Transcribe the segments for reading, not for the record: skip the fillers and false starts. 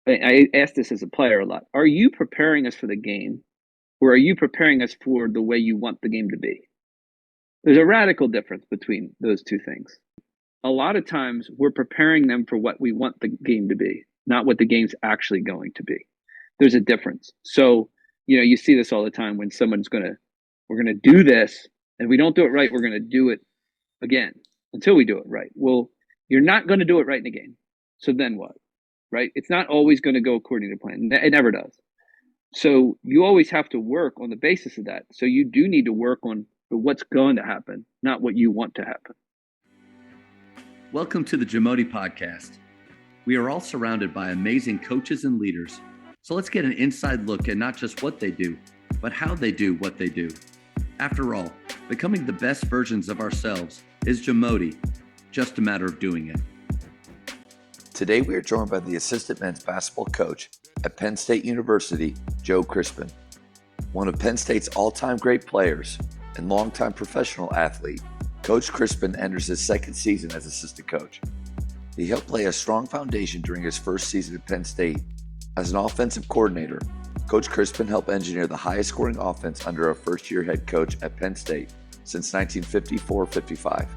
I ask this as a player a lot. Are you preparing us for the game, or are you preparing us for the way you want the game to be? There's a radical difference between those two things. A lot of times we're preparing them for what we want the game to be, not what the game's actually going to be. There's a difference. So, you see this all the time when we're going to do this, and if we don't do it right, we're going to do it again until we do it right. Well, you're not going to do it right in the game. So then what? Right? It's not always going to go according to plan. It never does. So you always have to work on the basis of that. So you do need to work on what's going to happen, not what you want to happen. Welcome to the Jamodi Podcast. We are all surrounded by amazing coaches and leaders. So let's get an inside look at not just what they do, but how they do what they do. After all, becoming the best versions of ourselves is Jamodi, just a matter of doing it. Today we are joined by the assistant men's basketball coach at Penn State University, Joe Crispin. One of Penn State's all-time great players and longtime professional athlete, Coach Crispin enters his second season as assistant coach. He helped lay a strong foundation during his first season at Penn State. As an offensive coordinator, Coach Crispin helped engineer the highest scoring offense under a first-year head coach at Penn State since 1954-55.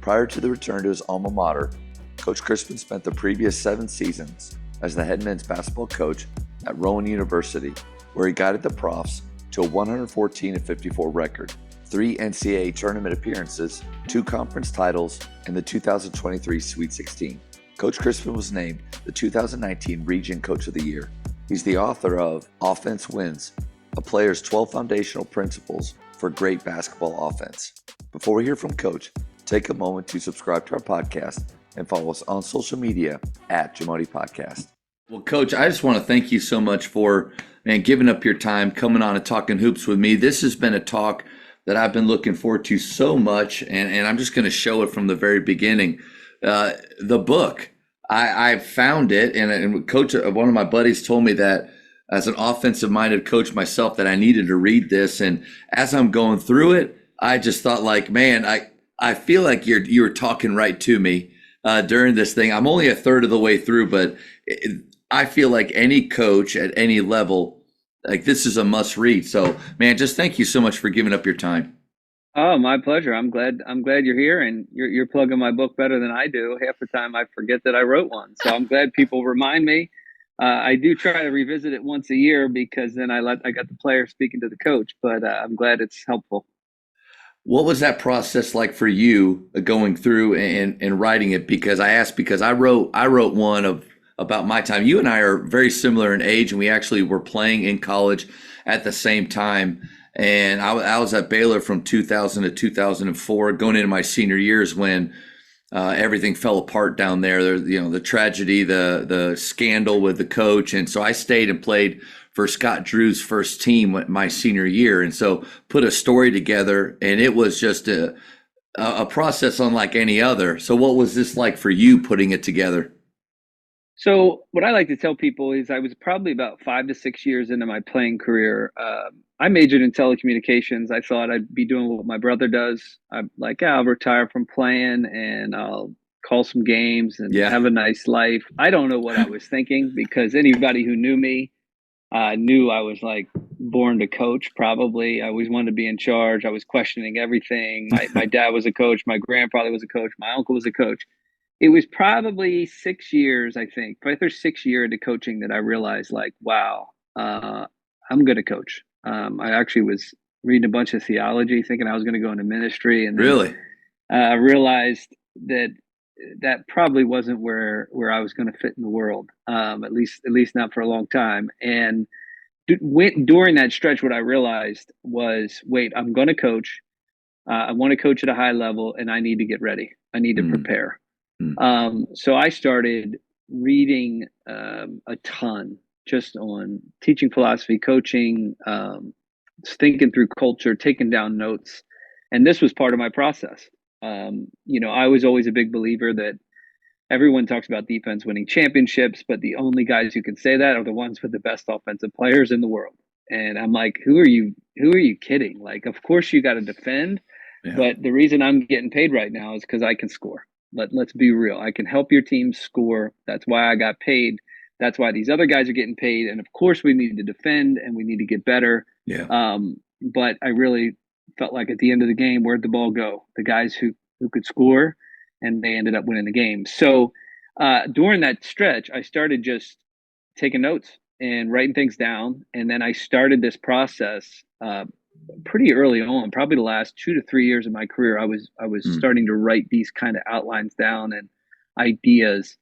Prior to the return to his alma mater, Coach Crispin spent the previous 7 seasons as the head men's basketball coach at Rowan University, where he guided the Profs to a 114-54 record, 3 NCAA tournament appearances, 2 conference titles, and the 2023 Sweet 16. Coach Crispin was named the 2019 Region Coach of the Year. He's the author of Offense Wins, a player's 12 foundational principles for great basketball offense. Before we hear from Coach, take a moment to subscribe to our podcast and follow us on social media at Jamodi Podcast. Well, Coach, I just want to thank you so much for giving up your time, coming on and talking hoops with me. This has been a talk that I've been looking forward to so much, and I'm just going to show it from the very beginning. The book, I found it, and Coach, one of my buddies told me that as an offensive-minded coach myself that I needed to read this, and as I'm going through it, I just thought like, man, I feel like you were talking right to me during this thing. I'm only a third of the way through, but I feel like any coach at any level, like this is a must read. So, man, just thank you so much for giving up your time. Oh, my pleasure. I'm glad you're here, and you're plugging my book better than I do. Half the time I forget that I wrote one. So I'm glad people remind me. I do try to revisit it once a year because then I got the player speaking to the coach, but I'm glad it's helpful. What was that process like for you going through and writing it? Because I wrote one of about my time. You and I are very similar in age, and we actually were playing in college at the same time. And I was at Baylor from 2000 to 2004, going into my senior years when everything fell apart down there. The tragedy, the scandal with the coach, and so I stayed and played for Scott Drew's first team my senior year, and so put a story together, and it was just a process unlike any other. So, what was this like for you putting it together? So what I like to tell people is I was probably about 5 to 6 years into my playing career. I majored in telecommunications. I thought I'd be doing what my brother does. I'm like, I'll retire from playing and I'll call some games and Yeah. have a nice life. I don't know what I was thinking because anybody who knew me knew I was like born to coach, probably. I always wanted to be in charge. I was questioning everything. My dad was a coach. My grandfather was a coach. My uncle was a coach. It was probably 6 years, I think, probably their 6 year into coaching that I realized, like, wow, I'm good at coach. I actually was reading a bunch of theology, thinking I was going to go into ministry, and then Really? realized that that probably wasn't where I was going to fit in the world, at least not for a long time. And during that stretch, what I realized was, wait, I'm going to coach. I want to coach at a high level, and I need to get ready. I need to prepare. So I started reading a ton just on teaching philosophy, coaching, thinking through culture, taking down notes. And this was part of my process. I was always a big believer that everyone talks about defense winning championships, but the only guys who can say that are the ones with the best offensive players in the world. And I'm like, who are you kidding? Like, of course you got to defend, Yeah. but the reason I'm getting paid right now is because I can score. Let's be real. I can help your team score. That's why I got paid. That's why these other guys are getting paid. And of course we need to defend and we need to get better. Yeah. But I really felt like at the end of the game, where'd the ball go? The guys who could score, and they ended up winning the game. So during that stretch, I started just taking notes and writing things down. And then I started this process pretty early on, probably the last 2 to 3 years of my career. I was starting to write these kind of outlines down and ideas.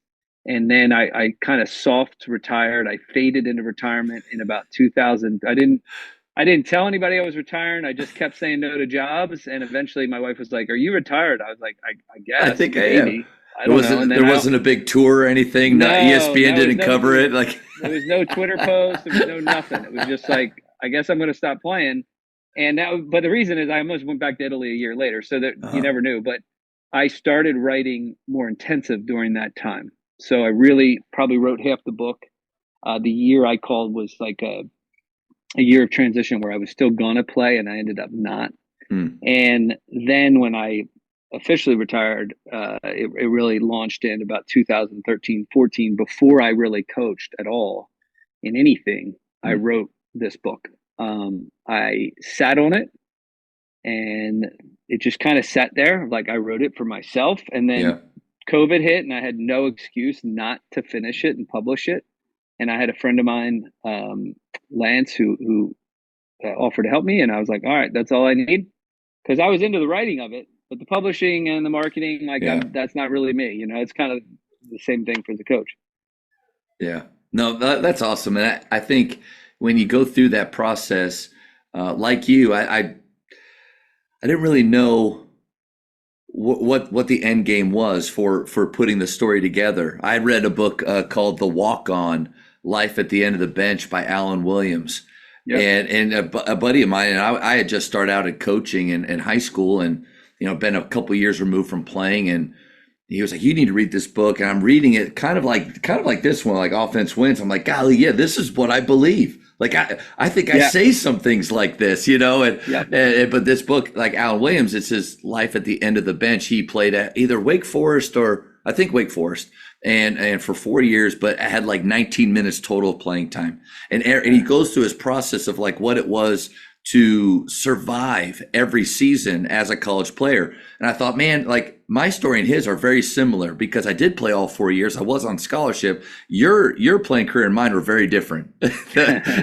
And then I kind of soft retired. I faded into retirement in about 2000. I didn't tell anybody I was retiring. I just kept saying no to jobs. And eventually my wife was like, "Are you retired?" I was like, I I guess, think I am. maybe. I don't know. And then There wasn't a big tour or anything. Not no, ESPN didn't cover it. Like there was no Twitter post. There was no nothing. It was just like, I guess I'm going to stop playing. And now, but the reason is I almost went back to Italy a year later. So that you never knew. But I started writing more intensive during that time. So I really probably wrote half the book. The year I called was like a year of transition where I was still going to play and I ended up not. And then when I officially retired, it really launched in about 2013, 14. Before I really coached at all in anything, I wrote this book. I sat on it and it just kind of sat there. Like I wrote it for myself. And then COVID hit and I had no excuse not to finish it and publish it. And I had a friend of mine, Lance, who offered to help me. And I was like, all right, that's all I need. Because I was into the writing of it, but the publishing and the marketing, like that's not really me. You know, it's kind of the same thing for the coach. Yeah, no, that's awesome. And I think when you go through that process, like you, I didn't really know what the end game was for putting the story together. I read a book called The Walk On: Life at the End of the Bench by Alan Williams. Yep. And a buddy of mine, and I had just started out in coaching in high school, and been a couple years removed from playing, and he was like, "You need to read this book." And I'm reading it, kind of like this one, like Offense Wins. I'm like, golly, yeah, this is what I believe. Like I think I say some things like this, but this book, like Alan Williams, it's his life at the end of the bench. He played at either Wake Forest or I think Wake Forest. And for 4 years, but I had like 19 minutes total of playing time. And he goes through his process of like what it was to survive every season as a college player. And I thought, man, like my story and his are very similar because I did play all 4 years. I was on scholarship. Your playing career and mine were very different.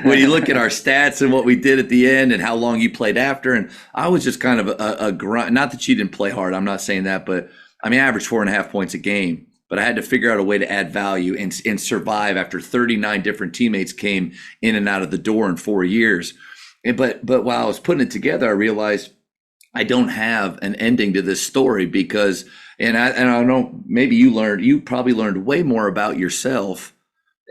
When you look at our stats and what we did at the end and how long you played after. And I was just kind of a grunt. Not that you didn't play hard. I'm not saying that, but I mean, I averaged 4.5 points a game. But I had to figure out a way to add value and survive after 39 different teammates came in and out of the door in 4 years. But while I was putting it together, I realized I don't have an ending to this story because, and I know maybe you probably learned way more about yourself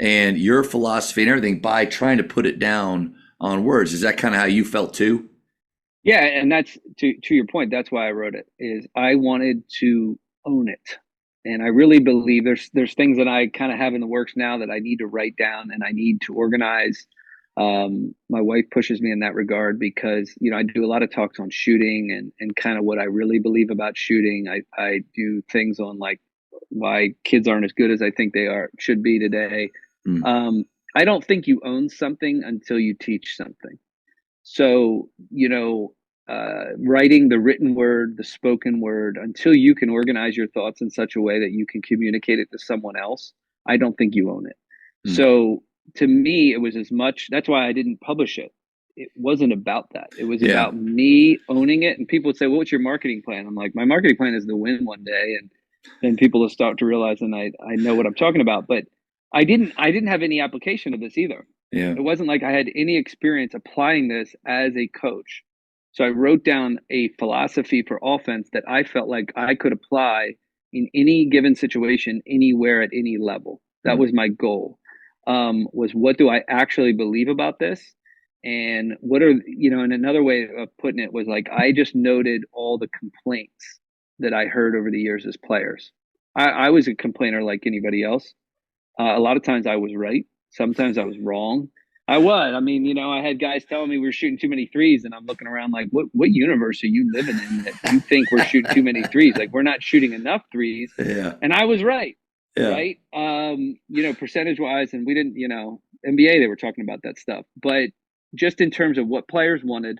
and your philosophy and everything by trying to put it down on words. Is that kind of how you felt too? Yeah, and that's to your point. That's why I wrote it. Is I wanted to own it. And I really believe there's things that I kind of have in the works now that I need to write down and I need to organize. My wife pushes me in that regard because, I do a lot of talks on shooting and kind of what I really believe about shooting. I do things on like why kids aren't as good as I think they should be today. I don't think you own something until you teach something. So, writing the written word, the spoken word, until you can organize your thoughts in such a way that you can communicate it to someone else, I don't think you own it. So to me, it was as much, that's why I didn't publish it. It wasn't about that. It was about me owning it. And people would say, well, what's your marketing plan? I'm like, my marketing plan is to win one day. And then people will start to realize, and I know what I'm talking about, but I didn't have any application of this either. Yeah. It wasn't like I had any experience applying this as a coach. So I wrote down a philosophy for offense that I felt like I could apply in any given situation, anywhere at any level. That was my goal. Was what do I actually believe about this? And what are, and another way of putting it was like, I just noted all the complaints that I heard over the years as players. I was a complainer like anybody else. A lot of times I was right. Sometimes I was wrong. I had guys telling me we're shooting too many threes, and I'm looking around like, what universe are you living in that you think we're shooting too many threes? Like, we're not shooting enough threes. Yeah. And I was right. Yeah. right? Percentage wise, and we didn't, NBA, they were talking about that stuff. But just in terms of what players wanted,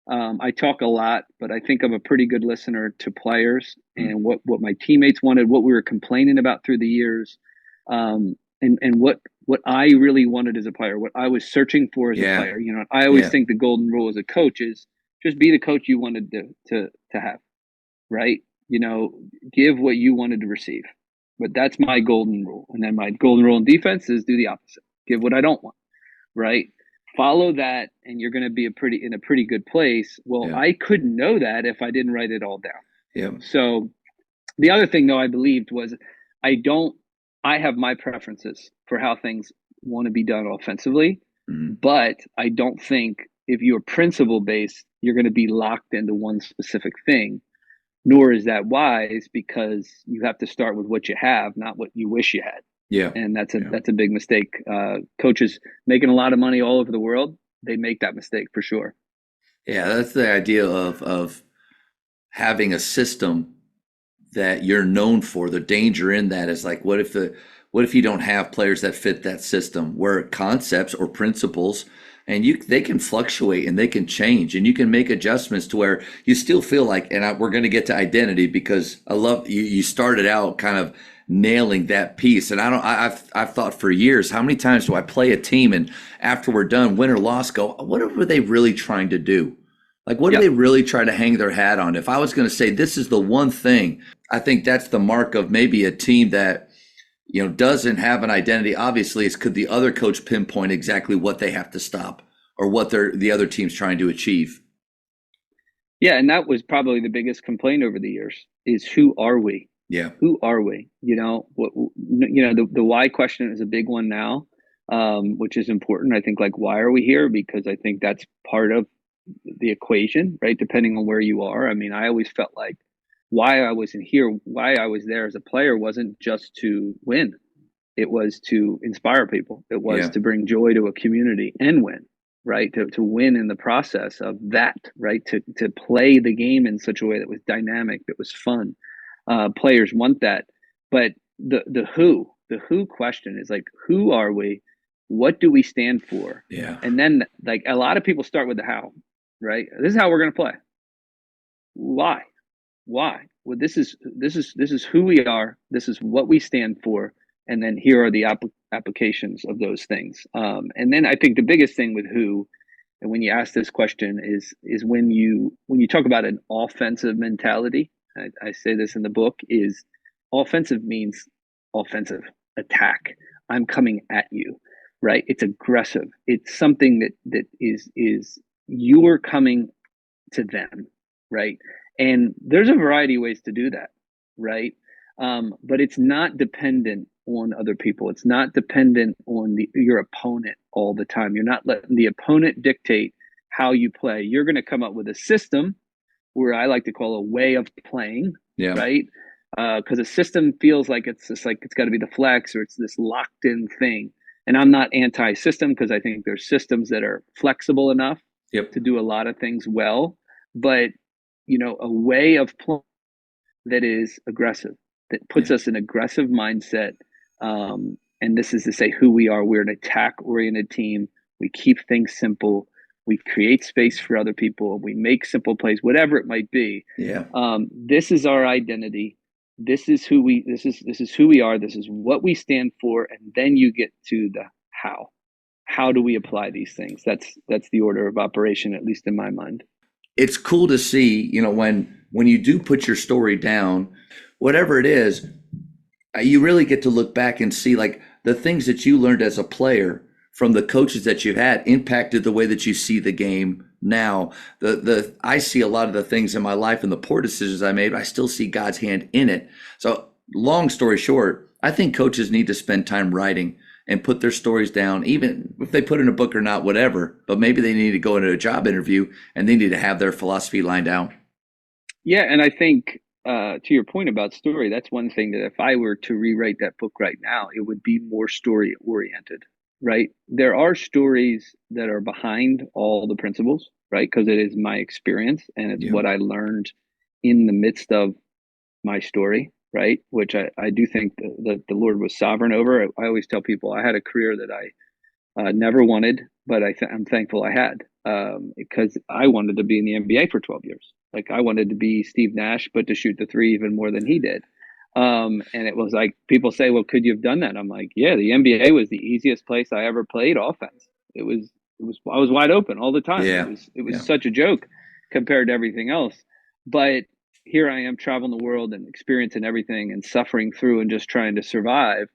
I talk a lot, but I think I'm a pretty good listener to players Mm. and what my teammates wanted, what we were complaining about through the years, and what I really wanted as a player, what I was searching for as a Yeah. player. I always Yeah. think the golden rule as a coach is just be the coach you wanted to have, right? Give what you wanted to receive. But that's my golden rule. And then my golden rule in defense is do the opposite. Give what I don't want, right? Follow that and you're going to be in a pretty good place. Well, Yeah. I couldn't know that if I didn't write it all down. Yeah. So the other thing though I believed was I don't I have my preferences for how things want to be done offensively, Mm. but I don't think if you're principle based, you're going to be locked into one specific thing, nor is that wise because you have to start with what you have, not what you wish you had. Yeah. And that's a Yeah. that's a big mistake. Coaches making a lot of money all over the world, they make that mistake for sure. Yeah. That's the idea of having a system that you're known for. The danger in that is like, what if you don't have players that fit that system where concepts or principles and they can fluctuate and they can change and you can make adjustments to where you still feel like, we're going to get to identity because I love you started out kind of nailing that piece. And I've thought for years, how many times do I play a team and after we're done, win or loss, go, what were they really trying to do? Like, what do Yep. they really try to hang their hat on? If I was going to say this is the one thing, I think that's the mark of maybe a team that, doesn't have an identity. Obviously, is could the other coach pinpoint exactly what they have to stop or what the other team's trying to achieve? Yeah, and that was probably the biggest complaint over the years is who are we? Yeah. Who are we? The why question is a big one now, which is important. I think like why are we here? Because I think that's part of the equation, right? Depending on where you are. I mean, I always felt like why I was in here, why I was there as a player wasn't just to win. It was to inspire people. It was Yeah. to bring joy to a community and win, right? To win in the process of that, right? To play the game in such a way that was dynamic, that was fun. Players want that. But the who question is like, who are we? What do we stand for? Yeah. And then like a lot of people start with the how, right? This is how we're going to play. Why? Why? Well, this is who we are. This is what we stand for, and then here are the applications of those things. And then I think the biggest thing with who, and when you ask this question, is when you talk about an offensive mentality. I say this in the book is offensive means offensive attack. I'm coming at you, right? It's aggressive. It's something that is you're coming to them, right? And there's a variety of ways to do that, right? But it's not dependent on other people. It's not dependent on your opponent all the time. You're not letting the opponent dictate how you play. You're going to come up with a system where I like to call a way of playing, Yeah. right? Because a system feels like it's just like it's got to be the flex or it's this locked in thing. And I'm not anti-system because I think there's systems that are flexible enough Yep. to do a lot of things well, but a way of playing that is aggressive, that puts Yeah. us in aggressive mindset. And this is to say who we are. We're an attack-oriented team. We keep things simple. We create space for other people. We make simple plays, whatever it might be. Yeah. This is our identity. This is who we. This is who we are. This is what we stand for. And then you get to the how. How do we apply these things? That's the order of operation, at least in my mind. It's cool to see, when you do put your story down, whatever it is, you really get to look back and see like the things that you learned as a player from the coaches that you've had impacted the way that you see the game now. I see a lot of the things in my life and the poor decisions I made, I still see God's hand in it. So long story short, I think coaches need to spend time writing and put their stories down, even if they put in a book or not, whatever, but maybe they need to go into a job interview and they need to have their philosophy lined out. Yeah, and I think to your point about story, that's one thing that if I were to rewrite that book right now, it would be more story oriented, right? There are stories that are behind all the principles, right? Because it is my experience and it's Yeah. what I learned in the midst of my story, right? Which I do think that the Lord was sovereign over. I always tell people I had a career that I never wanted, but I'm thankful I had, because I wanted to be in the NBA for 12 years. Like I wanted to be Steve Nash, but to shoot the three even more than he did. And it was like people say, "Well, could you have done that?" I'm like, "Yeah, the NBA was the easiest place I ever played offense. It was I was wide open all the time. It Yeah. was it was Yeah. such a joke compared to everything else." But here I am traveling the world and experiencing everything and suffering through and just trying to survive.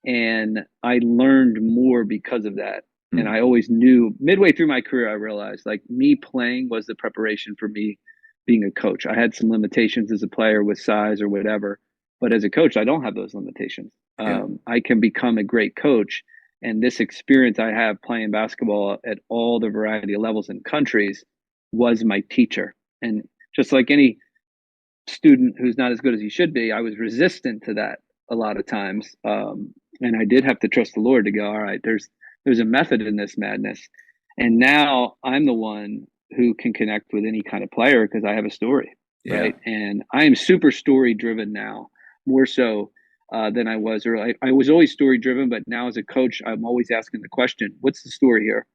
And I learned more because of that. And Mm. I always knew midway through my career, I realized like me playing was the preparation for me being a coach. I had some limitations as a player with size or whatever, but as a coach, I don't have those limitations. Yeah. I can become a great coach. And this experience I have playing basketball at all the variety of levels and countries was my teacher. And just like any student who's not as good as he should be, I was resistant to that a lot of times. And I did have to trust the Lord to go, all right, there's a method in this madness. And now I'm the one who can connect with any kind of player because I have a story, Yeah. right? And I am super story driven now, more so than I was early. I was always story driven, but now as a coach, I'm always asking the question, what's the story here?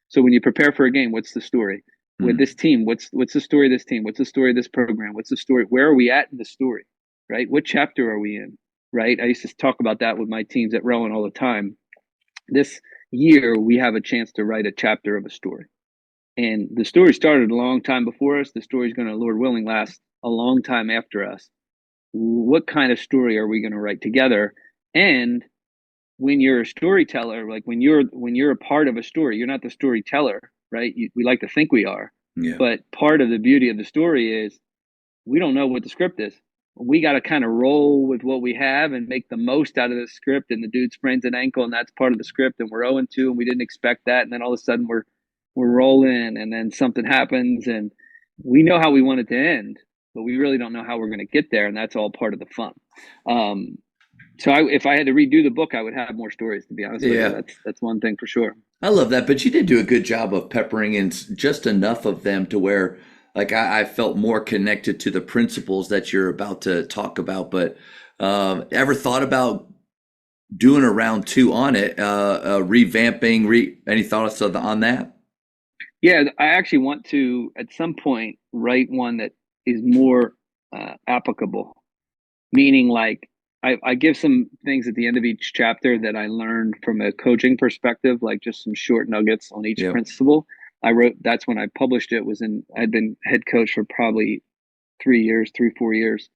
So when you prepare for a game, what's the story? With Mm. this team, what's the story of this team? What's the story of this program? What's the story? Where are we at in the story? Right? What chapter are we in? Right? I used to talk about that with my teams at Rowan all the time. This year we have a chance to write a chapter of a story. And the story started a long time before us. The story is going to, Lord willing, last a long time after us. What kind of story are we going to write together? And when you're a storyteller, like when you're a part of a story, you're not the storyteller, right? We like to think we are, Yeah. but part of the beauty of the story is we don't know what the script is. We got to kind of roll with what we have and make the most out of the script. And the dude sprains an ankle, and that's part of the script. And we're 0-2, and we didn't expect that. And then all of a sudden we're rolling, and then something happens, and we know how we want it to end, but we really don't know how we're going to get there. And that's all part of the fun. Um, so if I had to redo the book, I would have more stories. To be honest with you, Yeah. that's one thing for sure. I love that, but you did do a good job of peppering in just enough of them to where, like, I felt more connected to the principles that you're about to talk about. But ever thought about doing a round two on it, revamping? Any thoughts on that? Yeah, I actually want to at some point write one that is more applicable. Meaning, like I give some things at the end of each chapter that I learned from a coaching perspective, like just some short nuggets on each Yep. principle. I wrote that's when I published it. I'd been head coach for probably 3 years, 3 4 years.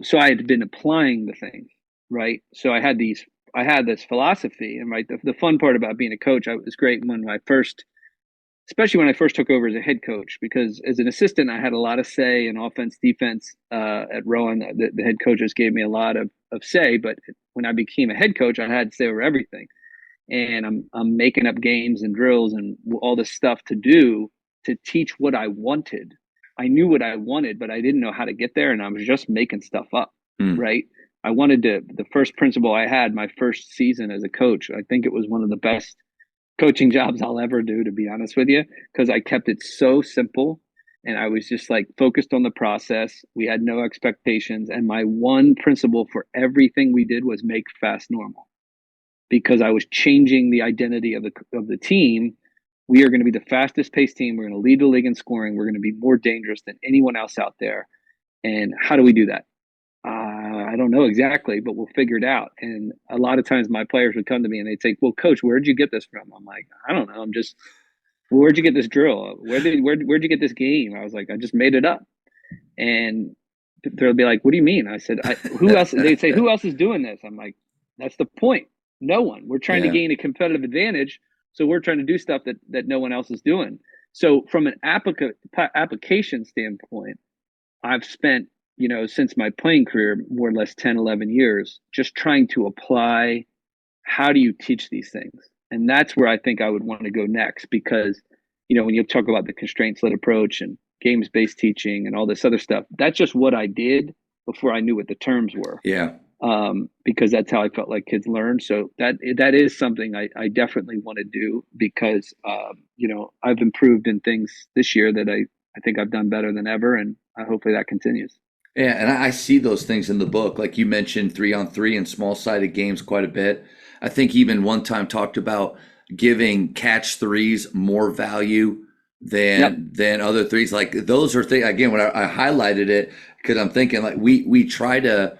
So I had been applying the things, right? So I had this philosophy, and right, the fun part about being a coach, it was great when I first, especially when I first took over as a head coach, because as an assistant, I had a lot of say in offense, defense. At Rowan, the head coaches gave me a lot of say, but when I became a head coach, I had say over everything. And I'm making up games and drills and all this stuff to do to teach what I wanted. I knew what I wanted, but I didn't know how to get there, and I was just making stuff up, Mm. right? I wanted to. The first principle I had my first season as a coach, I think it was one of the best coaching jobs I'll ever do, to be honest with you, because I kept it so simple and I was just like focused on the process. We had no expectations. And my one principle for everything we did was make fast normal because I was changing the identity of the team. We are going to be the fastest paced team. We're going to lead the league in scoring. We're going to be more dangerous than anyone else out there. And how do we do that? I don't know exactly, but we'll figure it out. And a lot of times my players would come to me and they'd say, well, coach, where'd you get this from? I'm like, I don't know. Well, where'd you get this drill? Where'd you get this game? I was like, I just made it up. And they'll be like, what do you mean? I said, who else? They'd say, who else is doing this? I'm like, that's the point. No one. We're trying to Yeah. gain a competitive advantage. So we're trying to do stuff that no one else is doing. So from an application standpoint, I've spent, since my playing career, more or less 10, 11 years, just trying to apply how do you teach these things? And that's where I think I would want to go next because, when you talk about the constraints led approach and games based teaching and all this other stuff, that's just what I did before I knew what the terms were. Yeah. Because that's how I felt like kids learn. So that is something I definitely want to do because, I've improved in things this year that I think I've done better than ever. And hopefully that continues. Yeah, and I see those things in the book. Like you mentioned, 3-on-3 and small sided games quite a bit. I think even one time talked about giving catch threes more value Yep. than other threes. Like those are things again when I highlighted it because I'm thinking like we try to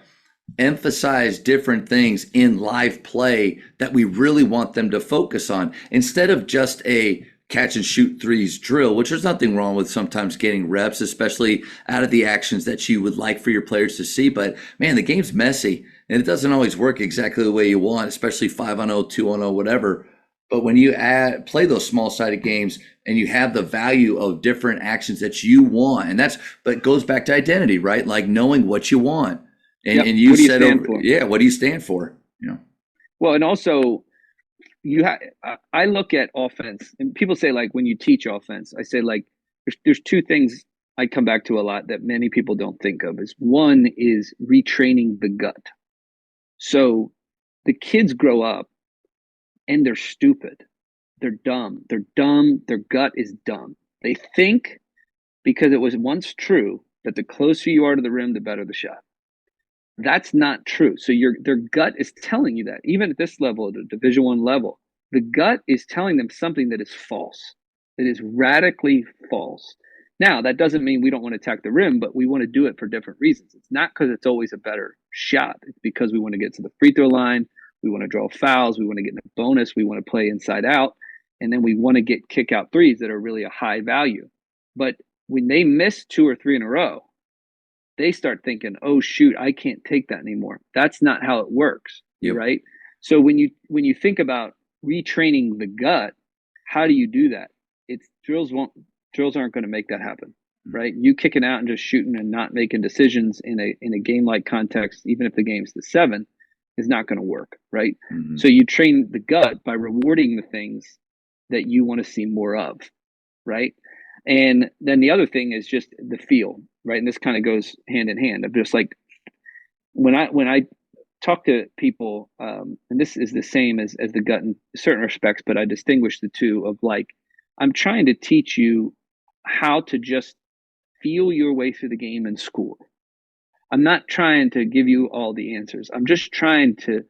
emphasize different things in live play that we really want them to focus on instead of just a catch and shoot threes drill, which there's nothing wrong with sometimes getting reps, especially out of the actions that you would like for your players to see. But man, the game's messy and it doesn't always work exactly the way you want, especially 5-on-0, 2-on-0, whatever. But when you play those small sided games and you have the value of different actions that you want, and but it goes back to identity, right? Like knowing what you want. Yep. And you What do you said, stand for? yeah, what do you stand for? Well, and also I look at offense, and people say like when you teach offense, I say like there's two things I come back to a lot that many people don't think of. Is one is retraining the gut. So the kids grow up and they're stupid. They're dumb. They're dumb. Their gut is dumb. They think because it was once true that the closer you are to the rim, the better the shot. That's not true. So their gut is telling you that. Even at this level, the Division I level, the gut is telling them something that is false. That is radically false. Now, that doesn't mean we don't want to attack the rim, but we want to do it for different reasons. It's not because it's always a better shot. It's because we want to get to the free throw line. We want to draw fouls. We want to get in a bonus. We want to play inside out. And then we want to get kick out threes that are really a high value. But when they miss 2 or 3 in a row, they start thinking, oh shoot, I can't take that anymore. That's not how it works. Yep. Right. So when you think about retraining the gut, how do you do that? It's drills aren't going to make that happen. Right. You kicking out and just shooting and not making decisions in a game like context, even if the game's the 7, is not going to work. Right. Mm-hmm. So you train the gut by rewarding the things that you want to see more of. Right. And then the other thing is just the feel, right? And this kind of goes hand in hand. I'm just like when I talk to people, and this is the same as the gut in certain respects, but I distinguish the two of like I'm trying to teach you how to just feel your way through the game and score. I'm not trying to give you all the answers. I'm just trying to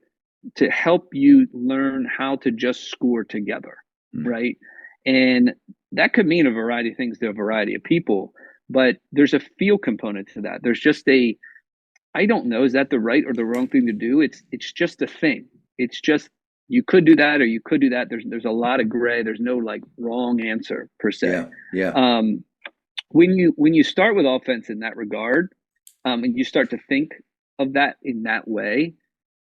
help you learn how to just score together, right? And that could mean a variety of things to a variety of people, but there's a feel component to that. There's just I don't know, is that the right or the wrong thing to do? It's just a thing. It's just you could do that or you could do that. There's a lot of gray. There's no like wrong answer per se. Yeah. When you start with offense in that regard, and you start to think of that in that way,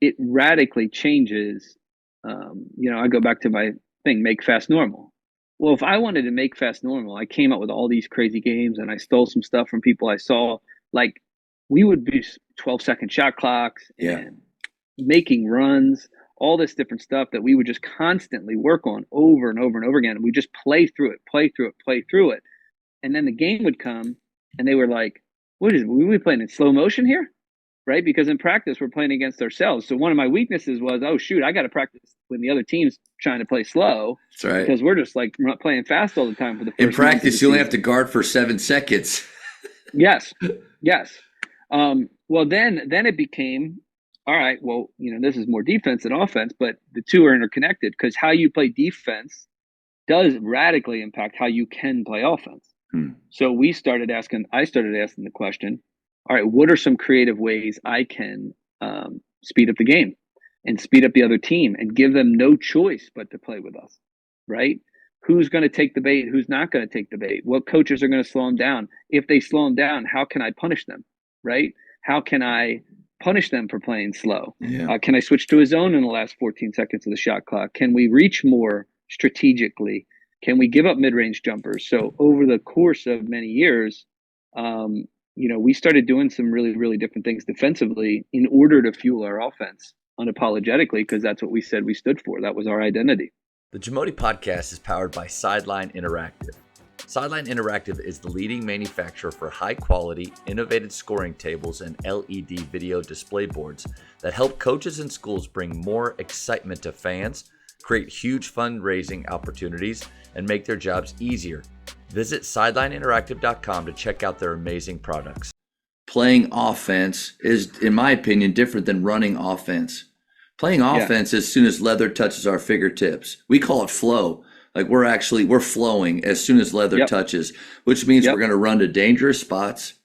it radically changes. I go back to my thing, make fast normal. Well, if I wanted to make fast normal, I came up with all these crazy games and I stole some stuff from people I saw. Like we would be 12-second shot clocks and making runs, all this different stuff that we would just constantly work on over and over and over again. And we just play through it. And then the game would come and they were like, we playing in slow motion here? Right? Because in practice, we're playing against ourselves. So one of my weaknesses was, oh, shoot, I got to practice when the other team's trying to play slow. That's right. Because we're just like not playing fast all the time for the first In practice, you only have season. to guard for 7 seconds. Yes. Well, then it became, all right, well, this is more defense than offense, but the two are interconnected because how you play defense does radically impact how you can play offense. So I started asking the question, all right, what are some creative ways I can speed up the game and speed up the other team and give them no choice but to play with us, right? Who's going to take the bait? Who's not going to take the bait? What coaches are going to slow them down? If they slow them down, how can I punish them, right? How can I punish them for playing slow? Yeah. Can I switch to a zone in the last 14 seconds of the shot clock? Can we reach more strategically? Can we give up mid-range jumpers? So over the course of many years, we started doing some really, really different things defensively in order to fuel our offense unapologetically, because that's what we said we stood for. That was our identity. The Jamodi Podcast is powered by Sideline Interactive. Sideline Interactive is the leading manufacturer for high-quality, innovative scoring tables and LED video display boards that help coaches and schools bring more excitement to fans, create huge fundraising opportunities, and make their jobs easier. Visit sidelineinteractive.com to check out their amazing products. playing offense is, in my opinion, different than running offense. Playing Yeah. offense, as soon as leather touches our fingertips, we call it flow. Like we're flowing as soon as leather Yep. touches, which means we're Yep. going to run to dangerous spots,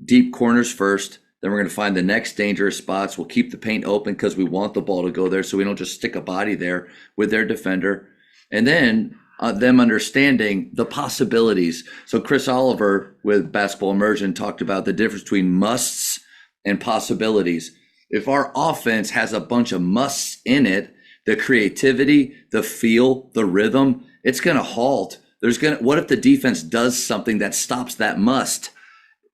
deep corners first. Then we're going to find the next dangerous spots. We'll keep the paint open because we want the ball to go there, so we don't just stick a body there with their defender. And then them understanding the possibilities. So Chris Oliver with Basketball Immersion talked about the difference between musts and possibilities. If our offense has a bunch of musts in it, the creativity, the feel, the rhythm, it's going to halt. What if the defense does something that stops that must?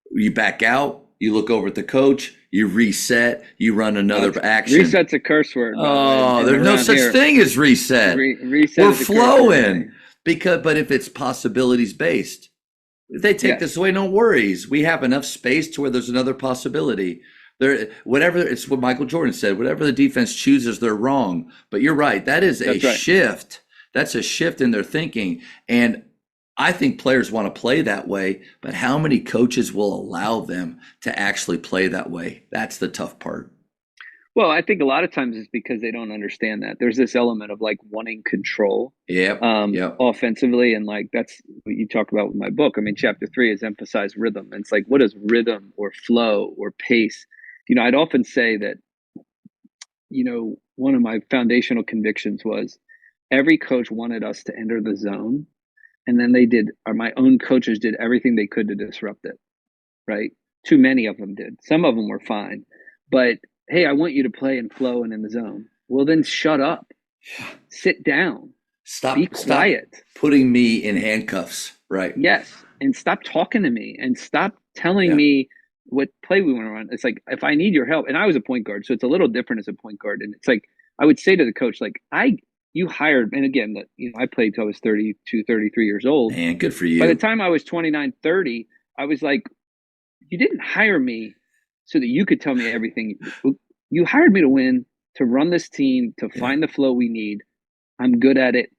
You back out, you look over at the coach, you reset, you run another action. Reset's a curse word. Oh, there's no such thing as reset. Reset We're is a curse flowing word. but if it's possibilities based, if they take this away, no worries. We have enough space to where there's another possibility. It's what Michael Jordan said, whatever the defense chooses, they're wrong. But you're right. That's right. Shift. That's a shift in their thinking. And I think players want to play that way, but how many coaches will allow them to actually play that way? That's the tough part. Well, I think a lot of times it's because they don't understand that. There's this element of like wanting control offensively. And like that's what you talk about with my book. I mean, chapter 3 is emphasize rhythm. And it's like, what is rhythm or flow or pace? I'd often say that, one of my foundational convictions was every coach wanted us to enter the zone. And then my own coaches did everything they could to disrupt it, right? Too many of them did. Some of them were fine. But, hey, I want you to play and flow and in the zone. Well, then shut up. Sit down. Be quiet. Stop putting me in handcuffs, right? Yes. And stop talking to me and stop telling me what play we want to run. It's like, if I need your help, and I was a point guard, so it's a little different as a point guard. And it's like, I would say to the coach, like, you hired, and again, I played till I was 32, 33 years old. Man, good for you. By the time I was 29, 30, I was like, you didn't hire me so that you could tell me everything. You hired me to win, to run this team, to find the flow we need. I'm good at it.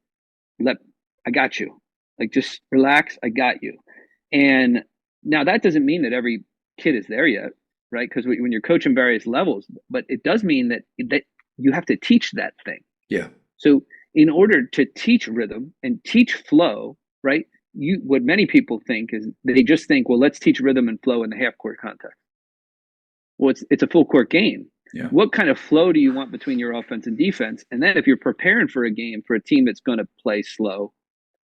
I got you. Like, just relax. I got you. And now that doesn't mean that every kid is there yet, right? Because when you're coaching various levels, but it does mean that you have to teach that thing. Yeah. So in order to teach rhythm and teach flow, right? What many people think is they just think, well, let's teach rhythm and flow in the half court context. Well, it's a full court game. Yeah. What kind of flow do you want between your offense and defense? And then if you're preparing for a game for a team that's going to play slow,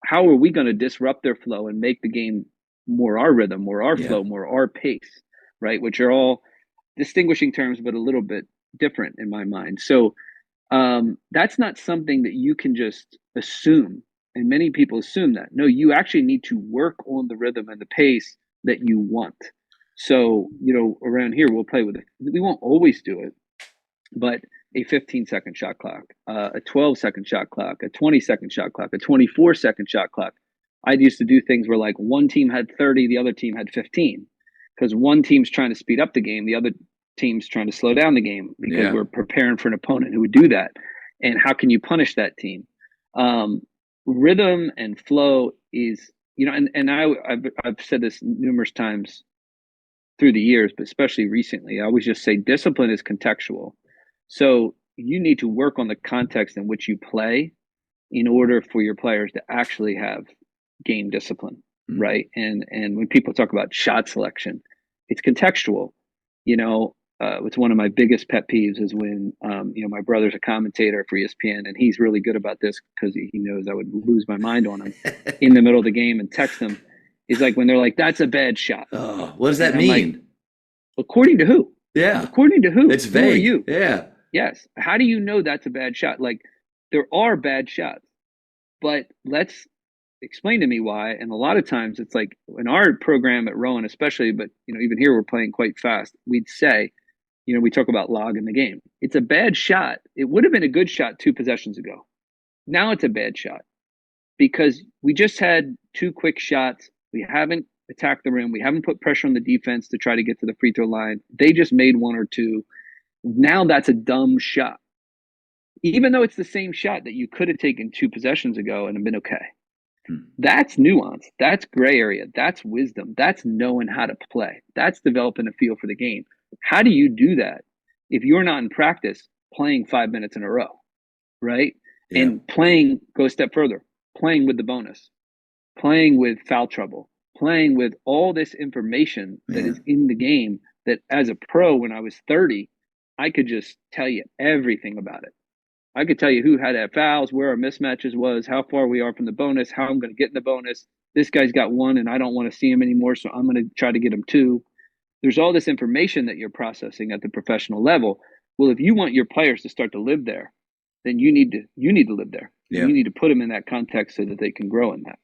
how are we going to disrupt their flow and make the game more our rhythm, more our flow, more our pace, right? Which are all distinguishing terms, but a little bit different in my mind. So that's not something that you can just assume. And many people assume that. No, you actually need to work on the rhythm and the pace that you want. So, around here, we'll play with it. We won't always do it, but a 15-second shot clock, a 12-second shot clock, a 20-second shot clock, a 24-second shot clock. I used to do things where like one team had 30, the other team had 15, because one team's trying to speed up the game, the other team's trying to slow down the game because we're preparing for an opponent who would do that. And how can you punish that team? Rhythm and flow is, and I've said this numerous times through the years, but especially recently, I always just say discipline is contextual. So you need to work on the context in which you play in order for your players to actually have game discipline, right? And when people talk about shot selection, it's contextual. It's one of my biggest pet peeves is when, my brother's a commentator for ESPN, and he's really good about this because he knows I would lose my mind on him in the middle of the game and text him. He's like, when they're like, that's a bad shot. Oh, what does that mean? Like, according to who? Yeah. According to who? It's vague. Who are you? Yeah. Yes. How do you know that's a bad shot? Like, there are bad shots, but let's explain to me why. And a lot of times it's like in our program at Rowan, especially, but even here we're playing quite fast. We'd say, we talk about log in the game. It's a bad shot. It would have been a good shot 2 possessions ago. Now it's a bad shot because we just had 2 quick shots. We haven't attacked the rim. We haven't put pressure on the defense to try to get to the free throw line. They just made 1 or 2. Now that's a dumb shot. Even though it's the same shot that you could have taken 2 possessions ago and have been okay. Hmm. That's nuance. That's gray area. That's wisdom. That's knowing how to play. That's developing a feel for the game. How do you do that if you're not in practice playing 5 minutes in a row, right? Yeah. And playing, go a step further, playing with the bonus, playing with foul trouble, playing with all this information that Yeah. is in the game that as a pro, when I was 30, I could just tell you everything about it. I could tell you who had to have fouls, where our mismatches was, how far we are from the bonus, how I'm going to get in the bonus. This guy's got one and I don't want to see him anymore, so I'm going to try to get him two. There's all this information that you're processing at the professional level. Well, if you want your players to start to live there, then you need to live there. Yeah. You need to put them in that context so that they can grow in that.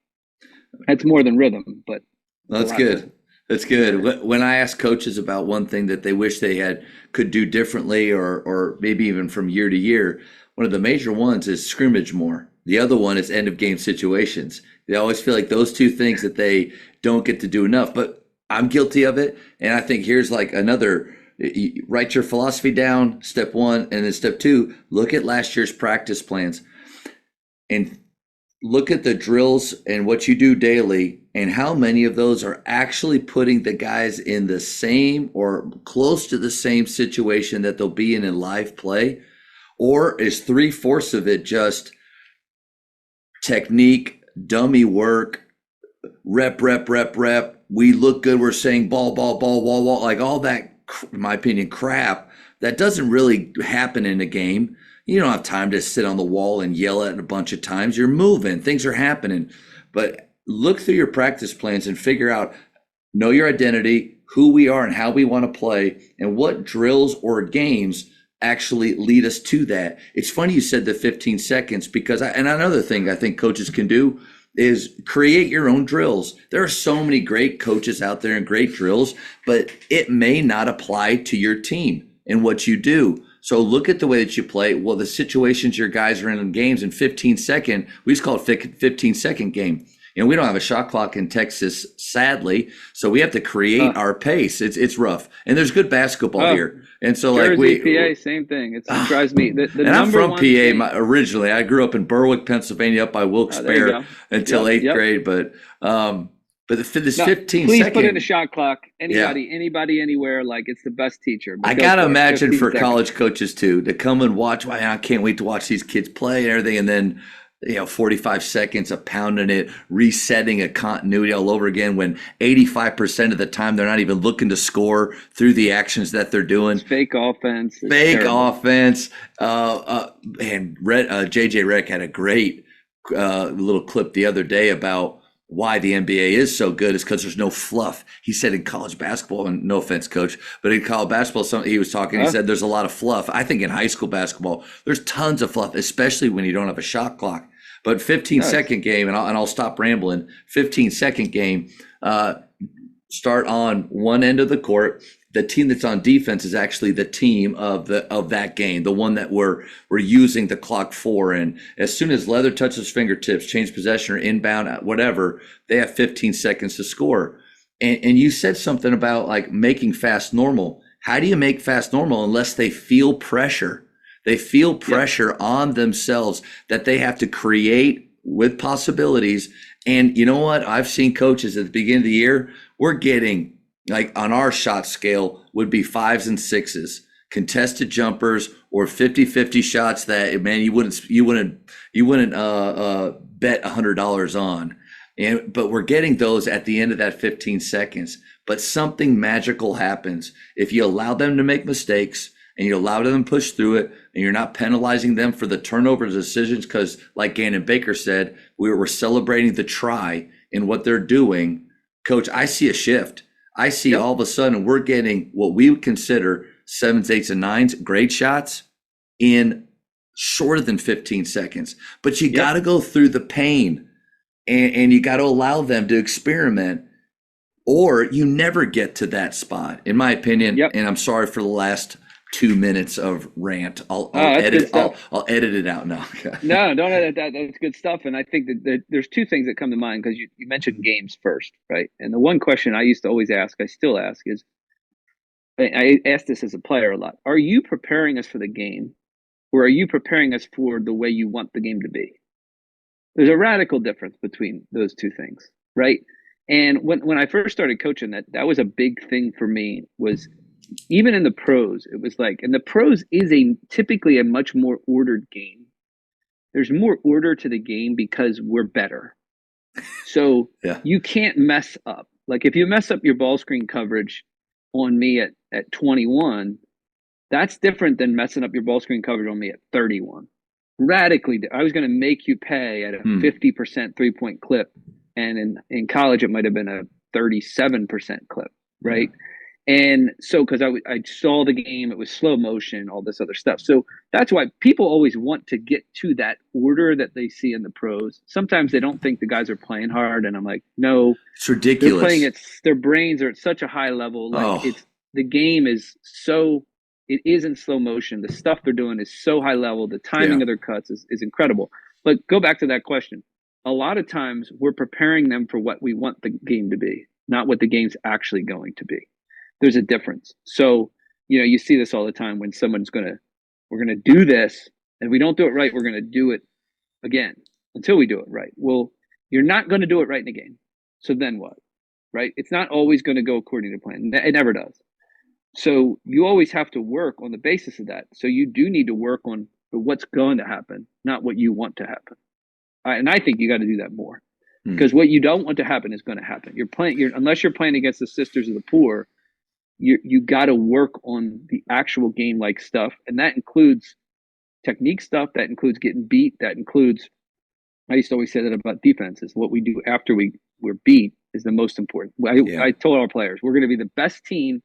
That's more than rhythm, but Well, it's a that's lot more. good. That's good. When I ask coaches about one thing that they wish they had could do differently, or maybe even from year to year, one of the major ones is scrimmage more. The other one is end of game situations. They always feel like those two things that they don't get to do enough. But I'm guilty of it, and I think here's like another. Write your philosophy down, step one, and then step two. Look at last year's practice plans and look at the drills and what you do daily and how many of those are actually putting the guys in the same or close to the same situation that they'll be in live play, or is three-fourths of it just technique, dummy work, rep, we look good, we're saying ball, like all that, in my opinion, crap that doesn't really happen in a game. You don't have time to sit on the wall and yell at it a bunch of times. You're moving, things are happening. But look through your practice plans and figure out, know your identity, who we are and how we want to play, and what drills or games actually lead us to that. It's funny you said the 15 seconds because and another thing I think coaches can do is create your own drills. There are so many great coaches out there and great drills, but it may not apply to your team and what you do. So look at the way that you play. Well, the situations your guys are in games in 15-second, we just call it 15-second game. We don't have a shot clock in Texas, sadly, so we have to create our pace. It's rough, and there's good basketball here, and so Jersey, PA, same thing. It drives me. The and I'm number from one PA thing, originally. I grew up in Berwick, Pennsylvania, up by there you Wilkes-Barre go. until eighth Yep. grade. But this No, 15 please put in a second, shot clock. yeah. Anybody, anywhere. Like it's the best teacher. I But go gotta for it. imagine 15 for seconds. college coaches too to come and watch. Man, I can't wait to watch these kids play and everything, and then 45 seconds of pounding it, resetting a continuity all over again when 85% of the time they're not even looking to score through the actions that they're doing. It's fake offense. It's Fake terrible. offense. And JJ Redick had a great little clip the other day about why the NBA is so good is because there's no fluff. He said in college basketball, and no offense, coach, but in college basketball, he was talking, he said there's a lot of fluff. I think in high school basketball, there's tons of fluff, especially when you don't have a shot clock. But 15-second game, and I'll stop rambling, 15-second game, start on one end of the court. The team that's on defense is actually the team of that game, the one that we're using the clock for. And as soon as leather touches fingertips, change possession or inbound, whatever, they have 15 seconds to score. And you said something about like making fast normal. How do you make fast normal unless they feel pressure? They feel pressure on themselves that they have to create with possibilities. And you know what? I've seen coaches at the beginning of the year, we're getting like on our shot scale would be 5s and 6s, contested jumpers or 50-50 shots that, man, you wouldn't bet $100 on. But we're getting those at the end of that 15 seconds. But something magical happens if you allow them to make mistakes and you allow them to push through it, and you're not penalizing them for the turnover decisions because, like Gannon Baker said, we're celebrating the try in what they're doing. Coach, I see a shift. I see all of a sudden we're getting what we would consider 7s, 8s, and 9s, great shots in shorter than 15 seconds. But you got to go through the pain, and you got to allow them to experiment, or you never get to that spot, in my opinion. And I'm sorry for the last 2 minutes of rant. I'll edit it out now. No, don't edit that. That's good stuff. And I think that there's two things that come to mind because you mentioned games first, right? And the one question I used to always ask, I still ask, is I ask this as a player a lot. Are you preparing us for the game, or are you preparing us for the way you want the game to be? There's a radical difference between those two things, right? And when I first started coaching, that was a big thing for me. Was even in the pros, it was like, and the pros is a typically a much more ordered game. There's more order to the game because we're better. So Yeah. you can't mess up. Like if you mess up your ball screen coverage on me at 21, that's different than messing up your ball screen coverage on me at 31. Radically, I was going to make you pay at a 50% 3-point clip. And in college, it might have been a 37% clip, right? Yeah. And so, because I saw the game, it was slow motion, all this other stuff. So that's why people always want to get to that order that they see in the pros. Sometimes they don't think the guys are playing hard, and I'm like, no, it's ridiculous. They're playing it. Their brains are at such a high level. Like the game is so. It is in slow motion. The stuff they're doing is so high level. The timing of their cuts is incredible. But go back to that question. A lot of times we're preparing them for what we want the game to be, not what the game's actually going to be. There's a difference. So, you see this all the time when someone's we're going to do this, and if we don't do it right, we're going to do it again until we do it right. Well, you're not going to do it right in the game. So then what? Right? It's not always going to go according to plan. It never does. So you always have to work on the basis of that. So you do need to work on what's going to happen, not what you want to happen. And I think you got to do that more because what you don't want to happen is going to happen. Unless you're playing against the Sisters of the Poor, you got to work on the actual game like stuff, and that includes technique stuff. That includes getting beat. That includes. I used to always say that about defenses. What we do after we're beat is the most important. I told our players we're going to be the best team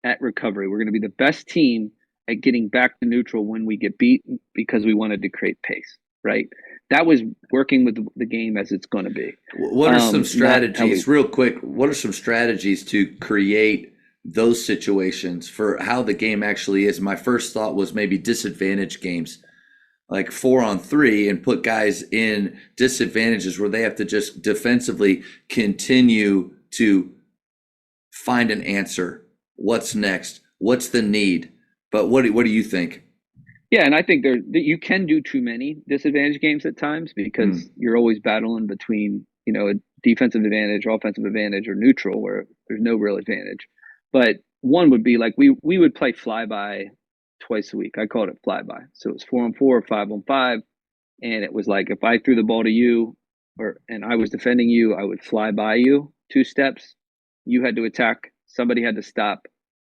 at recovery. We're going to be the best team at getting back to neutral when we get beat because we wanted to create pace, right? That was working with the game as it's going to be. What are some strategies, real quick, what are some strategies to create those situations for how the game actually is? My first thought was maybe disadvantage games, like 4-on-3, and put guys in disadvantages where they have to just defensively continue to find an answer. What's next? What's the need? But what do you think? Yeah, and I think you can do too many disadvantage games at times because you're always battling between, a defensive advantage, offensive advantage, or neutral where there's no real advantage. But one would be like we would play flyby twice a week. I called it flyby. So it was 4-on-4 or 5-on-5. And it was like if I threw the ball to you and I was defending you, I would fly by you 2 steps. You had to attack. Somebody had to stop,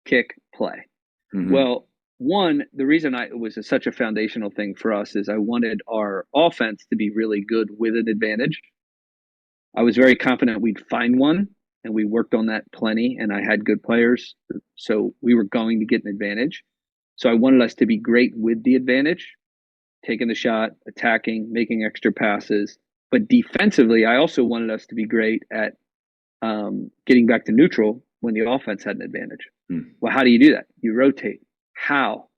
kick, play. Well, the reason it was such a foundational thing for us is I wanted our offense to be really good with an advantage. I was very confident we'd find one, and we worked on that plenty, and I had good players. So we were going to get an advantage. So I wanted us to be great with the advantage, taking the shot, attacking, making extra passes. But defensively, I also wanted us to be great at getting back to neutral when the offense had an advantage. Well, how do you do that? You rotate. How?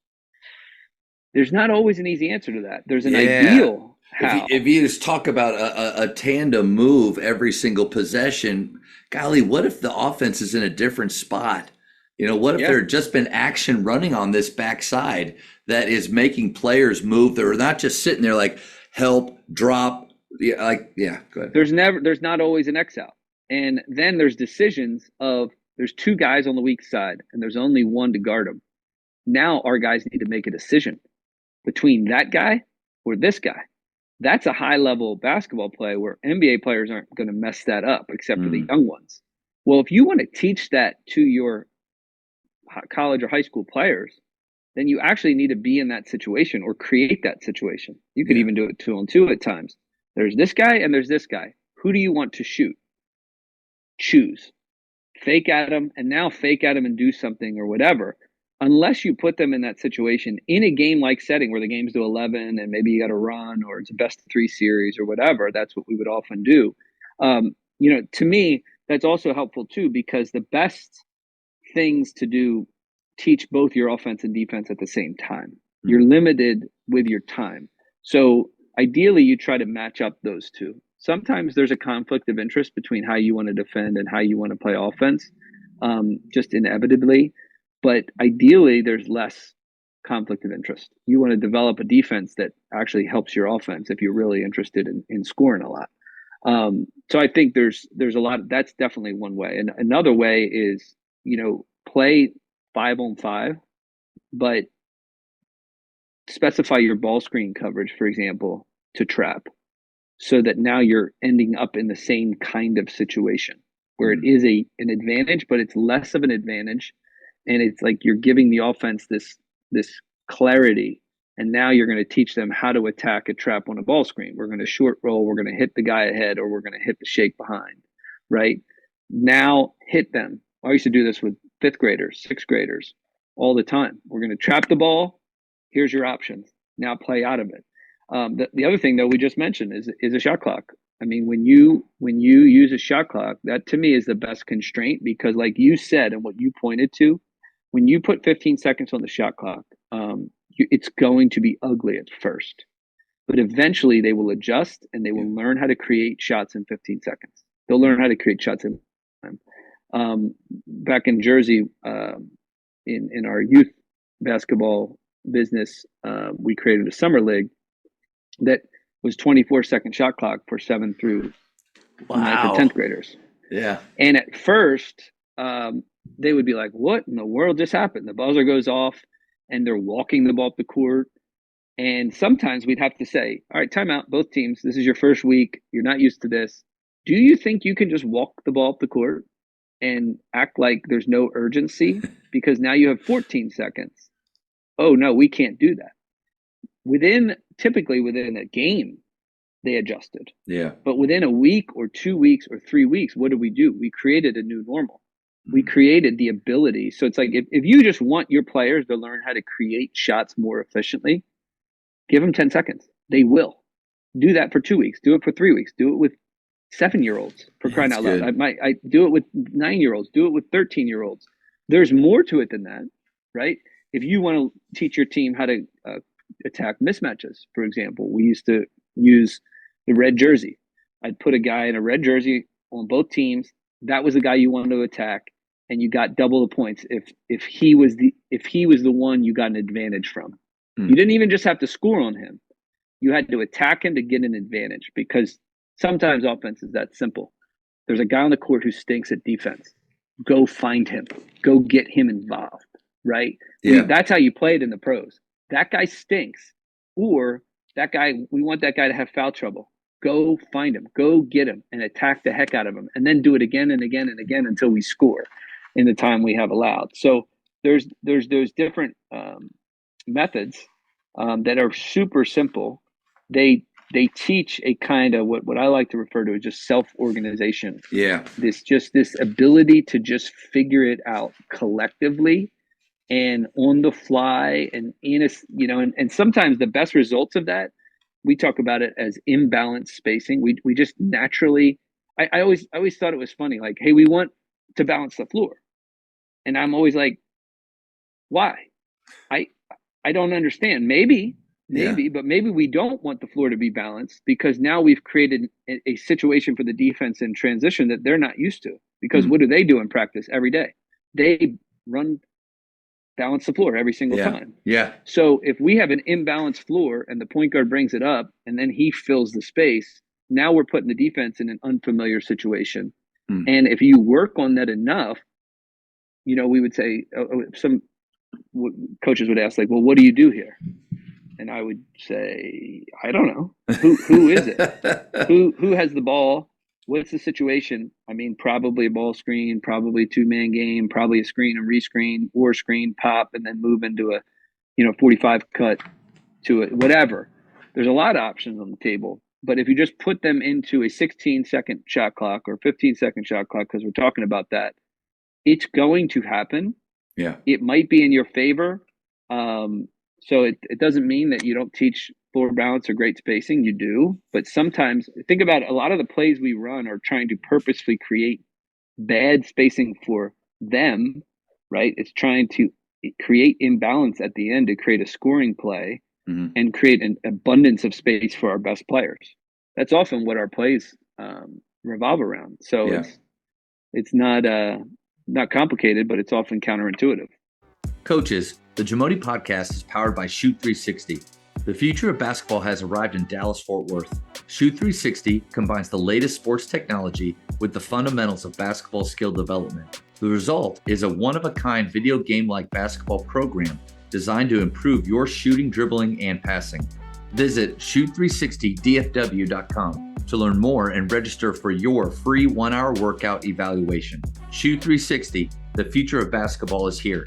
There's not always an easy answer to that. There's an ideal how. If you just talk about a tandem move every single possession, golly, what if the offense is in a different spot? What if there had just been action running on this backside that is making players move? They're not just sitting there like help, drop. Go ahead. There's not always an X out. And then there's decisions of there's 2 guys on the weak side and there's only one to guard them. Now our guys need to make a decision between that guy or this guy. That's a high level basketball play where NBA players aren't going to mess that up except for the young ones. Well, if you want to teach that to your college or high school players, then you actually need to be in that situation or create that situation. You could even do it 2-on-2 at times. There's this guy and there's this guy. Who do you want to shoot? Choose. Fake at him and do something or whatever. Unless you put them in that situation in a game-like setting where the game's to 11 and maybe you got to run or it's a best-of-3 series or whatever, that's what we would often do. To me, that's also helpful too because the best things to do teach both your offense and defense at the same time. You're limited with your time. So ideally, you try to match up those two. Sometimes there's a conflict of interest between how you want to defend and how you want to play offense, just inevitably. But ideally, there's less conflict of interest. You want to develop a defense that actually helps your offense if you're really interested in scoring a lot. So I think there's a lot. That's definitely one way. And another way is, play 5-on-5, but specify your ball screen coverage, for example, to trap, so that now you're ending up in the same kind of situation where it is an advantage, but it's less of an advantage. And it's like you're giving the offense this clarity. And now you're going to teach them how to attack a trap on a ball screen. We're going to short roll, we're going to hit the guy ahead, or we're going to hit the shake behind, right? Now hit them. I used to do this with 5th graders, 6th graders all the time. We're going to trap the ball. Here's your options. Now play out of it. The other thing, though, we just mentioned is a shot clock. I mean, when you use a shot clock, that to me is the best constraint, because like you said, and what you pointed to, when you put 15 seconds on the shot clock, it's going to be ugly at first, but eventually they will adjust and they will learn how to create shots in 15 seconds. They'll learn how to create shots in time. Back in Jersey, in our youth basketball business, we created a summer league that was 24-second shot clock for 7th through 9th and 10th graders. Yeah. And at first, they would be like, what in the world just happened? The buzzer goes off and they're walking the ball up the court. And sometimes we'd have to say, all right, timeout, both teams. This is your first week. You're not used to this. Do you think you can just walk the ball up the court and act like there's no urgency? Because now you have 14 seconds. Oh, no, we can't do that. Typically within a game, they adjusted. Yeah. But within a week or 2 weeks or 3 weeks, what did we do? We created a new normal. We created the ability. So it's like, if you just want your players to learn how to create shots more efficiently, give them 10 seconds. They will. Do that for 2 weeks. Do it for 3 weeks. Do it with 7-year-olds, for crying out loud. I do it with 9-year-olds. Do it with 13-year-olds. There's more to it than that, right? If you want to teach your team how to attack mismatches, for example, we used to use the red jersey. I'd put a guy in a red jersey on both teams. That was the guy you wanted to attack, and you got double the points if he was the one you got an advantage from. You didn't even just have to score on him. You had to attack him to get an advantage, because sometimes offense is that simple. There's a guy on the court who stinks at defense. Go find him. Go get him involved, right? Yeah. That's how you play it in the pros. That guy stinks, or that guy, we want that guy to have foul trouble. Go find him. Go get him and attack the heck out of him, and then do it again and again and again until we score in the time we have allowed. So there's those different methods that are super simple. They teach a kind of what I like to refer to as just self-organization. Yeah. This ability to just figure it out collectively and on the fly, and and sometimes the best results of that, we talk about it as imbalanced spacing. We just naturally, I always thought it was funny, like, hey, we want to balance the floor. And I'm always like, why? I don't understand. Maybe, but maybe we don't want the floor to be balanced, because now we've created a situation for the defense in transition that they're not used to. Because what do they do in practice every day? They balance the floor every single time. Yeah. So if we have an imbalanced floor and the point guard brings it up and then he fills the space, now we're putting the defense in an unfamiliar situation. And if you work on that enough, we would say, some coaches would ask, like, well, what do you do here? And I would say, I don't know. Who is it? Who has the ball? What's the situation? I mean, probably a ball screen, probably 2-man game, probably a screen and rescreen, or screen pop, and then move into a 45 cut to it, whatever. There's a lot of options on the table. But if you just put them into a 16-second shot clock or 15-second shot clock, because we're talking about that, it's going to happen. Yeah. It might be in your favor. So it doesn't mean that you don't teach floor balance or great spacing. You do. But sometimes, think about it, a lot of the plays we run are trying to purposefully create bad spacing for them, right? It's trying to create imbalance at the end to create a scoring play and create an abundance of space for our best players. That's often what our plays revolve around. So it's not complicated, but it's often counterintuitive. Coaches, The Jamodi podcast is powered by Shoot 360. The future of basketball has arrived in Dallas-Fort Worth. Shoot 360 combines the latest sports technology with the fundamentals of basketball skill development. The result is a one-of-a-kind video game-like basketball program designed to improve your shooting, dribbling, and passing. Visit shoot360dfw.com to learn more and register for your free 1-hour workout evaluation. Shoot 360, the future of basketball is here.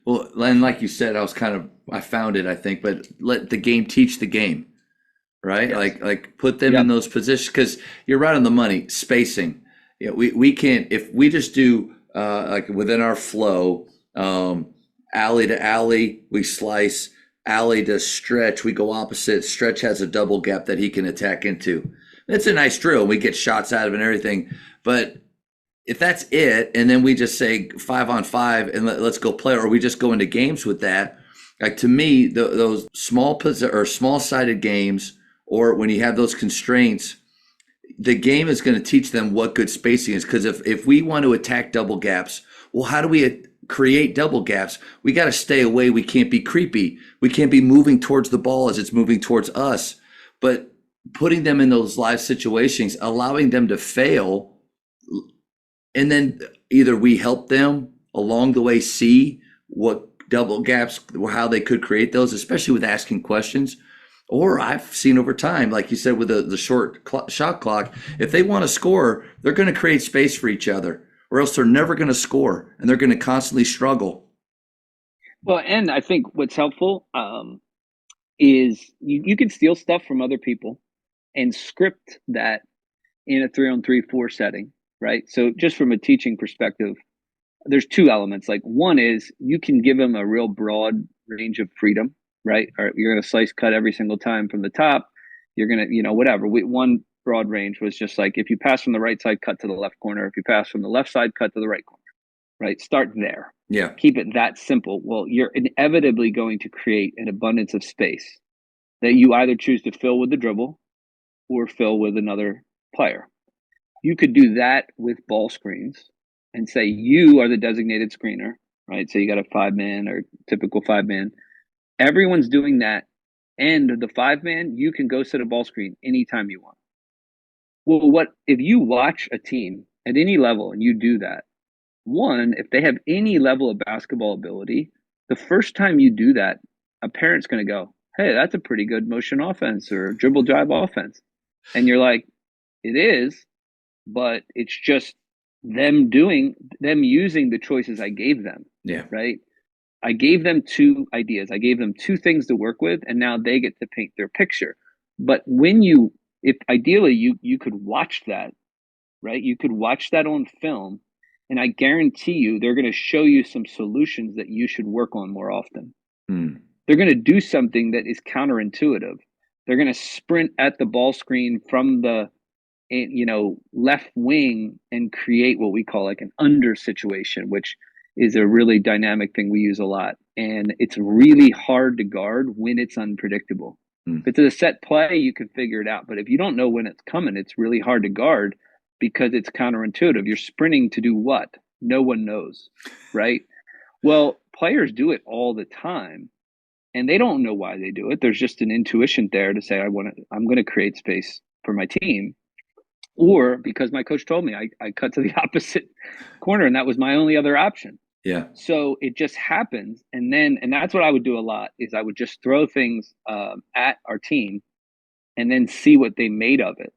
Well, and like you said, I found it, I think, but let the game teach the game, right? Yes. Like put them in those positions, because you're right on the money. Spacing. Yeah, we can't, if we just do like within our flow, alley to alley, we slice, alley to stretch, we go opposite. Stretch has a double gap that he can attack into. It's a nice drill. We get shots out of it and everything. But if that's it, and then we just say 5-on-5 and let's go play, or we just go into games with that, like to me, those small-sided games, or when you have those constraints, the game is going to teach them what good spacing is. Because if we want to attack double gaps, well, how do we create double gaps? We got to stay away. We can't be creepy. We can't be moving towards the ball as it's moving towards us. But putting them in those live situations, allowing them to fail, and then either we help them along the way see what double gaps, how they could create those, especially with asking questions. Or I've seen over time, like you said, with the short shot clock, if they want to score, they're going to create space for each other, or else they're never going to score, and they're going to constantly struggle. Well, and I think what's helpful is you can steal stuff from other people and script that in a 3-on-3-4 setting, right? So just from a teaching perspective, there's two elements. Like one is you can give them a real broad range of freedom, right? Or you're going to slice cut every single time from the top. You're going to, whatever. One broad range was just like, if you pass from the right side, cut to the left corner. If you pass from the left side, cut to the right corner, right? Start there. Yeah. Keep it that simple. Well, you're inevitably going to create an abundance of space that you either choose to fill with the dribble or fill with another player. You could do that with ball screens and say you are the designated screener, right? So you got a 5-man or typical 5-man. Everyone's doing that. And the 5-man, you can go set a ball screen anytime you want. Well, what if you watch a team at any level and you do that? One, if they have any level of basketball ability, the first time you do that, a parent's going to go, hey, that's a pretty good motion offense or dribble drive offense. And you're like, it is, but it's just them using the choices I gave them. Yeah. Right. I gave them 2 ideas. I gave them 2 things to work with, and now they get to paint their picture. But if ideally you could watch that, right? You could watch that on film, and I guarantee you they're going to show you some solutions that you should work on more often. They're going to do something that is counterintuitive. They're going to sprint at the ball screen from the left wing and create what we call like an under situation, which is a really dynamic thing we use a lot. And it's really hard to guard when it's unpredictable. If it's a set play, you can figure it out. But if you don't know when it's coming, it's really hard to guard because it's counterintuitive. You're sprinting to do what? No one knows, right? Well, players do it all the time, and they don't know why they do it. There's just an intuition there to say, I'm going to create space for my team. Or because my coach told me, I cut to the opposite corner, and that was my only other option. Yeah. So it just happens. And that's what I would do a lot is I would just throw things at our team and then see what they made of it.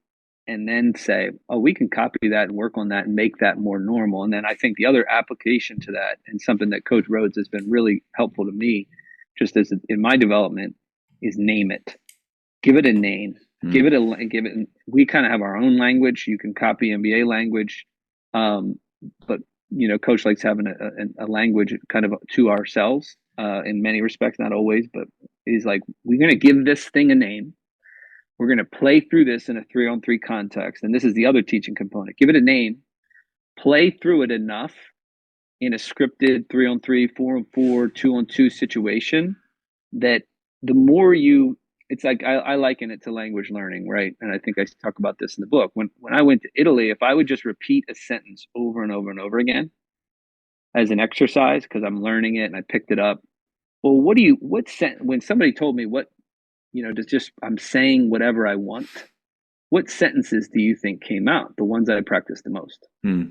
And then say, oh, we can copy that and work on that and make that more normal. And then I think the other application to that, and something that Coach Rhodes has been really helpful to me, just as in my development, is name it. Give it a name. We kind of have our own language. You can copy NBA language. But coach likes having a language kind of to ourselves in many respects, not always, but he's like, we're going to give this thing a name. We're going to play through this in a 3-on-3 context. And this is the other teaching component. Give it a name, play through it enough in a scripted 3-on-3, 4-on-4, 2-on-2 situation that the more it's like, I liken it to language learning, right? And I think I talk about this in the book. When I went to Italy, if I would just repeat a sentence over and over and over again as an exercise, because I'm learning it and I picked it up, well, when somebody told me just I'm saying whatever I want, what sentences do you think came out? The ones that I practiced the most. Hmm.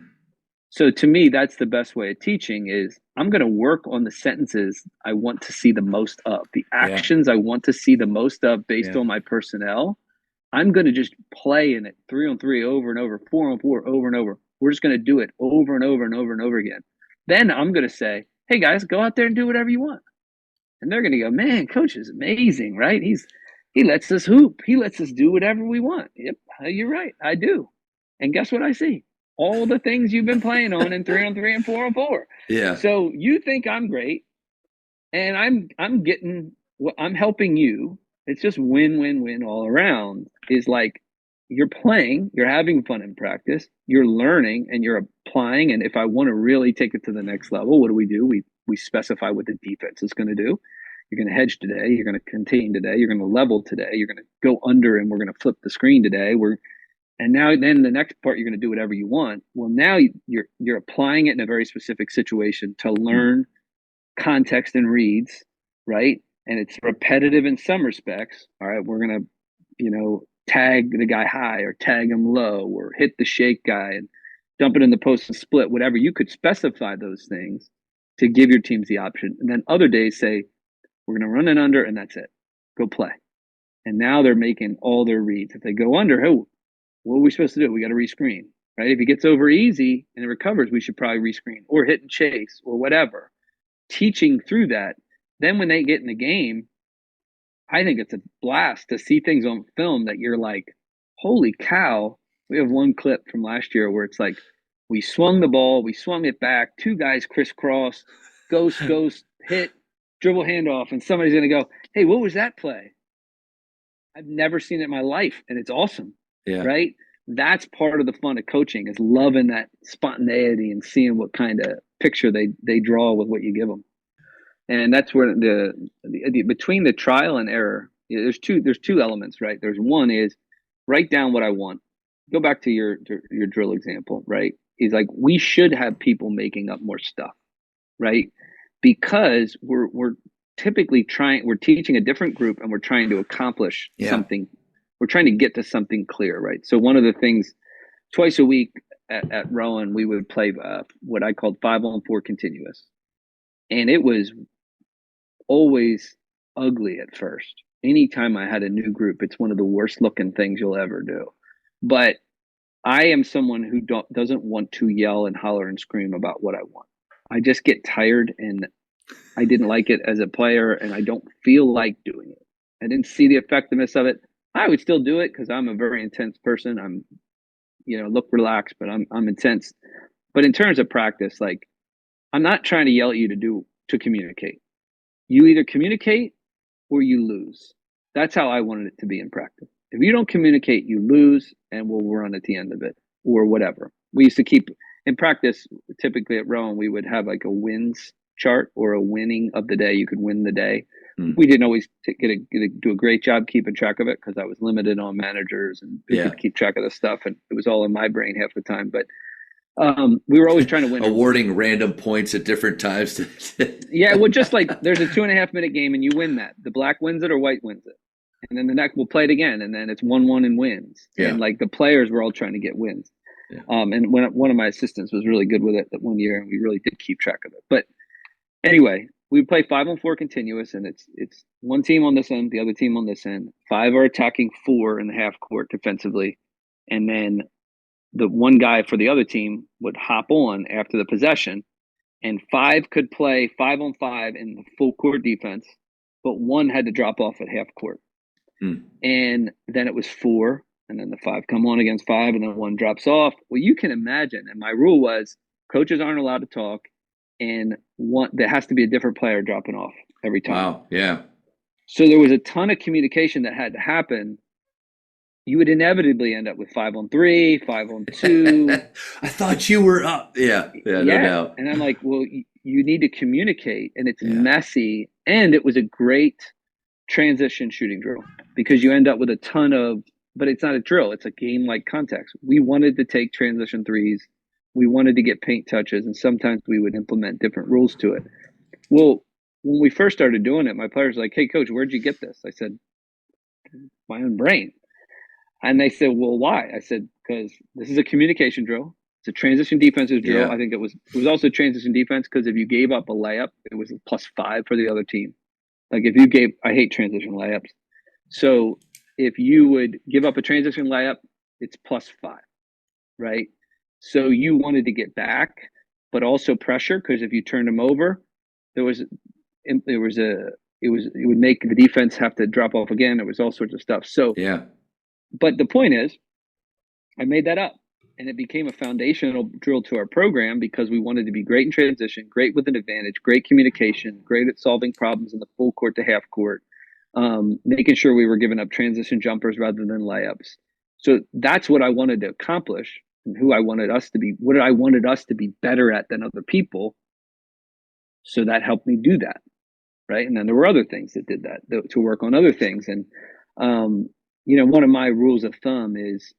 So to me, that's the best way of teaching is I'm going to work on the sentences I want to see the most of, the Yeah. actions I want to see the most of based Yeah. on my personnel. I'm going to just play in it 3-on-3 over and over, 4-on-4 over and over. We're just going to do it over and over and over and over again. Then I'm going to say, hey guys, go out there and do whatever you want. And they're going to go, man, coach is amazing, right? He lets us hoop. He lets us do whatever we want. Yep, you're right. I do. And guess what I see? All the things you've been playing on in 3-on-3 and 4-on-4. Yeah. So you think I'm great, and I'm getting what I'm helping you. It's just win all around. Is like you're playing, you're having fun in practice, you're learning, and you're applying. And if I want to really take it to the next level, what do? We specify what the defense is going to do. You're going to hedge today. You're going to contain today. You're going to level today. You're going to go under, and we're going to flip the screen today. And now then the next part you're going to do whatever you want. Well, now you're applying it in a very specific situation to learn context and reads, right? And it's repetitive in some respects. All right, we're going to, tag the guy high or tag him low or hit the shake guy and dump it in the post and split, whatever. You could specify those things to give your teams the option. And then other days say, we're going to run it under and that's it. Go play. And now they're making all their reads. If they go under, oh, what are we supposed to do? We got to rescreen, right? If he gets over easy and it recovers, we should probably rescreen or hit and chase or whatever. Teaching through that. Then when they get in the game, I think it's a blast to see things on film that you're like, holy cow. We have one clip from last year where it's like, we swung the ball, we swung it back, two guys crisscross, ghost, hit, dribble handoff, and somebody's going to go, hey, what was that play? I've never seen it in my life, and it's awesome, Yeah. right? That's part of the fun of coaching is loving that spontaneity and seeing what kind of picture they draw with what you give them. And that's where the between the trial and error, there's two elements, right? There's one is write down what I want. Go back to your drill example, right? Is like we should have people making up more stuff, right? Because we're typically we're teaching a different group and we're trying to accomplish something. We're trying to get to something clear, right? So one of the things twice a week at Rowan, we would play what I called 5-on-4 continuous. And it was always ugly at first. Anytime I had a new group, it's one of the worst looking things you'll ever do. But I am someone who doesn't want to yell and holler and scream about what I want. I just get tired and I didn't like it as a player and I don't feel like doing it. I didn't see the effectiveness of it. I would still do it because I'm a very intense person. I'm, look relaxed, but I'm intense. But in terms of practice, like I'm not trying to yell at you to communicate. You either communicate or you lose. That's how I wanted it to be in practice. If you don't communicate, you lose and we'll run at the end of it or whatever. We used to keep in practice, typically at Rowan, we would have like a wins chart or a winning of the day. You could win the day. We didn't always do a great job keeping track of it because I was limited on managers and could keep track of the stuff. And it was all in my brain half the time. But we were always trying to win. Awarding random points at different times. Yeah, well, just like there's a 2.5-minute game and you win that. The black wins it or white wins it. And then the next we'll play it again. And then it's 1-1 and wins. Yeah. And like the players were all trying to get wins. Yeah. And one of my assistants was really good with it that one year and we really did keep track of it. But anyway, we play 5-on-4 continuous and it's one team on this end, the other team on this end. 5 are attacking 4 in the half court defensively. And then the one guy for the other team would hop on after the possession and 5 could play 5-on-5 in the full court defense, but 1 had to drop off at half court. And then it was 4 and then the 5 come on against 5 and then 1 drops off. Well, you can imagine. And my rule was coaches aren't allowed to talk and there has to be a different player dropping off every time. Wow. Yeah. So there was a ton of communication that had to happen. You would inevitably end up with 5-on-3, 5-on-2. I thought you were up. Yeah. No doubt. And I'm like, well, you need to communicate and it's messy. And it was a great transition shooting drill because you end up with a ton of, but it's not a drill. It's a game-like context. We wanted to take transition threes. We wanted to get paint touches. And sometimes we would implement different rules to it. Well, when we first started doing it, my players were like, "Hey, coach, where'd you get this?" I said, "My own brain." And they said, "Well, why?" I said, "Because this is a communication drill. It's a transition defensive drill." Yeah. I think it was also transition defense because if you gave up a layup, it was a +5 for the other team. Like if you gave, I hate transition layups. So if you would give up a transition layup, it's +5, right? So you wanted to get back, but also pressure because if you turned them over, there was there was a it would make the defense have to drop off again. There was all sorts of stuff. So, Yeah. but the point is, I made that up. And it became a foundational drill to our program because we wanted to be great in transition, great with an advantage, great communication, great at solving problems in the full court to half court, making sure we were giving up transition jumpers rather than layups. So that's what I wanted to accomplish and who I wanted us to be, what I wanted us to be better at than other people. So that helped me do that. Right. And then there were other things that did that to work on other things. And, one of my rules of thumb is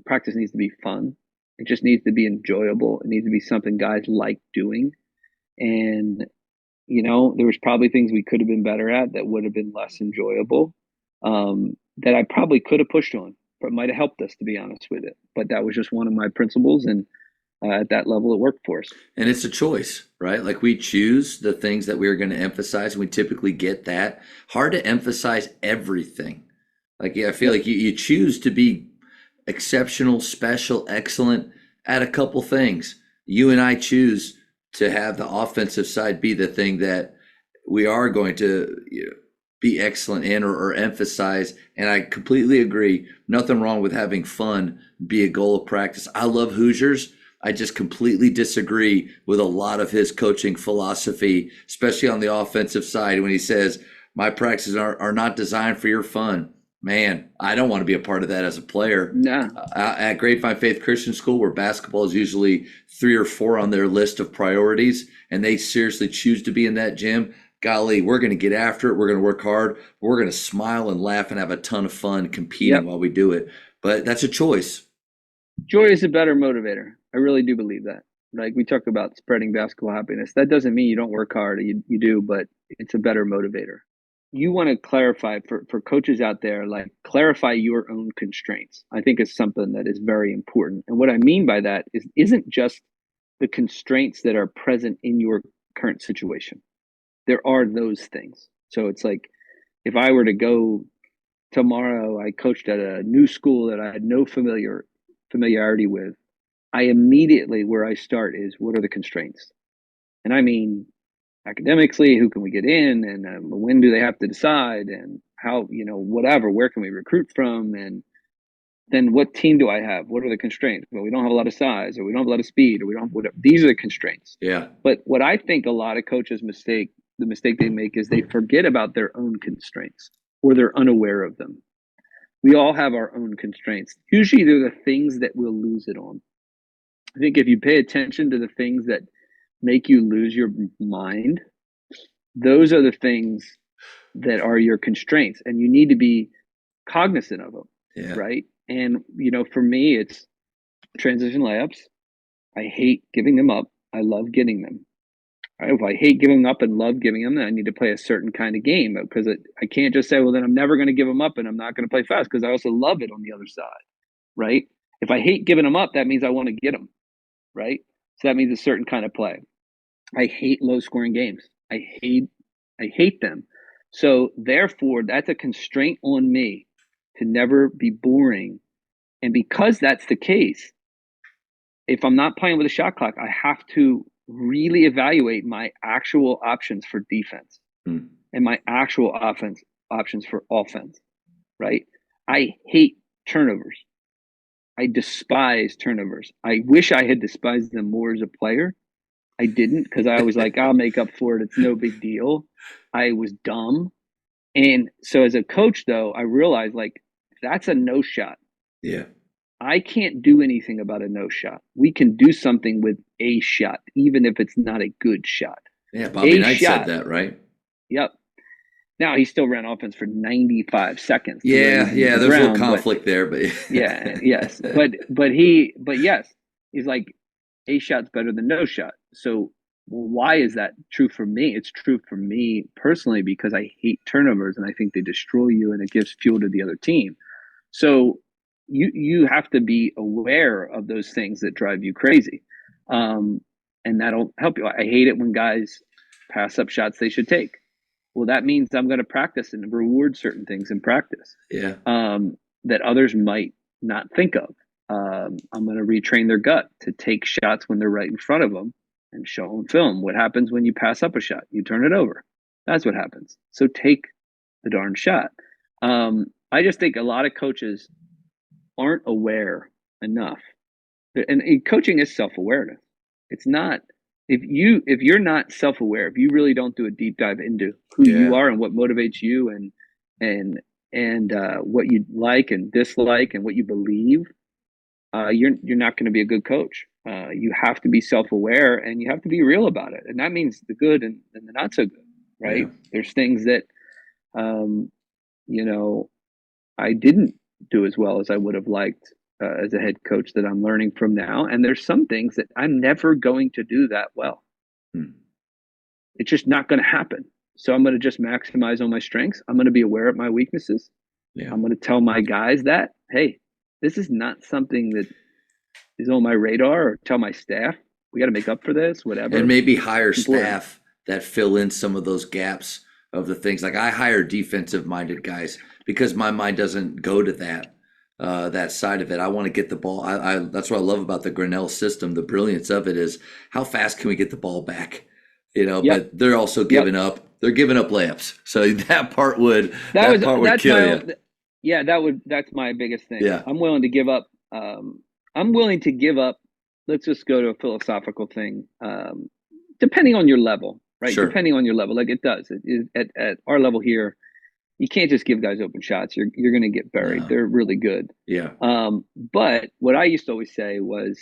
practice needs to be fun. It just needs to be enjoyable. It needs to be something guys like doing. And, there was probably things we could have been better at that would have been less enjoyable, that I probably could have pushed on, but might have helped us, to be honest with it. But that was just one of my principles. And at that level, it worked for us. And it's a choice, right? Like we choose the things that we're going to emphasize. And we typically get that. Hard to emphasize everything. Like, yeah, I feel like you choose to be exceptional, special, excellent at a couple things. You and I choose to have the offensive side be the thing that we are going to be excellent in or emphasize. And I completely agree. Nothing wrong with having fun be a goal of practice. I love Hoosiers. I just completely disagree with a lot of his coaching philosophy, especially on the offensive side when he says, my practices are not designed for your fun. Man, I don't want to be a part of that as a player. No. At Grapevine Faith Christian School, where basketball is usually 3 or 4 on their list of priorities, and they seriously choose to be in that gym, golly, we're going to get after it. We're going to work hard. We're going to smile and laugh and have a ton of fun competing while we do it. But that's a choice. Joy is a better motivator. I really do believe that. Like we talk about spreading basketball happiness. That doesn't mean you don't work hard. You do, but it's a better motivator. You want to clarify for coaches out there, like clarify your own constraints. I think is something that is very important. And what I mean by that isn't just the constraints that are present in your current situation. There are those things. So it's like if I were to go tomorrow, I coached at a new school that I had no familiarity with. I immediately, where I start is what are the constraints? And I mean, academically, who can we get in, and when do they have to decide, and how, whatever, where can we recruit from, and then what team do I have? What are the constraints? Well, we don't have a lot of size, or we don't have a lot of speed, or we don't have whatever. These are the constraints. Yeah. But what I think a lot of coaches the mistake they make is they forget about their own constraints, or they're unaware of them. We all have our own constraints. Usually they're the things that we'll lose it on. I think if you pay attention to the things that make you lose your mind, those are the things that are your constraints, and you need to be cognizant of them, right? And, for me, it's transition layups. I hate giving them up. I love getting them. If I hate giving up and love giving them, then I need to play a certain kind of game because I can't just say, well, then I'm never going to give them up and I'm not going to play fast because I also love it on the other side, right? If I hate giving them up, that means I want to get them, right? So that means a certain kind of play. I hate low scoring games. I hate them. So therefore, that's a constraint on me to never be boring. And because that's the case, if I'm not playing with a shot clock, I have to really evaluate my actual options for defense and my actual options for offense, right? I hate turnovers. I despise turnovers. I wish I had despised them more as a player. I didn't, because I was like, I'll make up for it. It's no big deal. I was dumb. And so as a coach, though, I realized like that's a no shot. Yeah. I can't do anything about a no shot. We can do something with a shot, even if it's not a good shot. Yeah, Bobby Knight said that, right? Yep. Now he still ran offense for 95 seconds. Yeah, there's a little conflict there, but yes. But yes, he's like a shot's better than no shot. So Well, why is that true for me? It's true for me personally because I hate turnovers and I think they destroy you and it gives fuel to the other team. So you have to be aware of those things that drive you crazy, and that'll help you. I hate it when guys pass up shots they should take. Well, that means I'm going to practice and reward certain things in practice Yeah. that others might not think of. I'm going to retrain their gut to take shots when they're right in front of them and show them film. What happens when you pass up a shot? You turn it over. That's what happens. So take the darn shot. I just think a lot of coaches aren't aware enough. And coaching is self-awareness. It's not if you're not self-aware, if you really don't do a deep dive into who you are and what motivates you and what you like and dislike and what you believe, you're not going to be a good coach. You have to be self-aware and you have to be real about it, and that means the good and the not so good. Right? Yeah. There's things that I didn't do as well as I would have liked as a head coach that I'm learning from now. And there's some things that I'm never going to do that well. It's just not going to happen. So I'm going to just maximize on my strengths. I'm going to be aware of my weaknesses. Yeah. I'm going to tell my guys that, hey, this is not something that is on my radar, or tell my staff, we got to make up for this, whatever. And maybe hire staff that fill in some of those gaps of the things. Like I hire defensive minded guys because my mind doesn't go to that side of it. I want to get the ball. I that's what I love about the Grinnell system. The brilliance of it is how fast can we get the ball back? But they're also giving up. They're giving up layups. So that part would kill you. Yeah, that's my biggest thing. Yeah. I'm willing to give up. Let's just go to a philosophical thing. Depending on your level, right? Sure. Depending on your level, like it does. At our level here, you can't just give guys open shots. You're going to get buried. They're really good. Yeah. But what I used to always say was,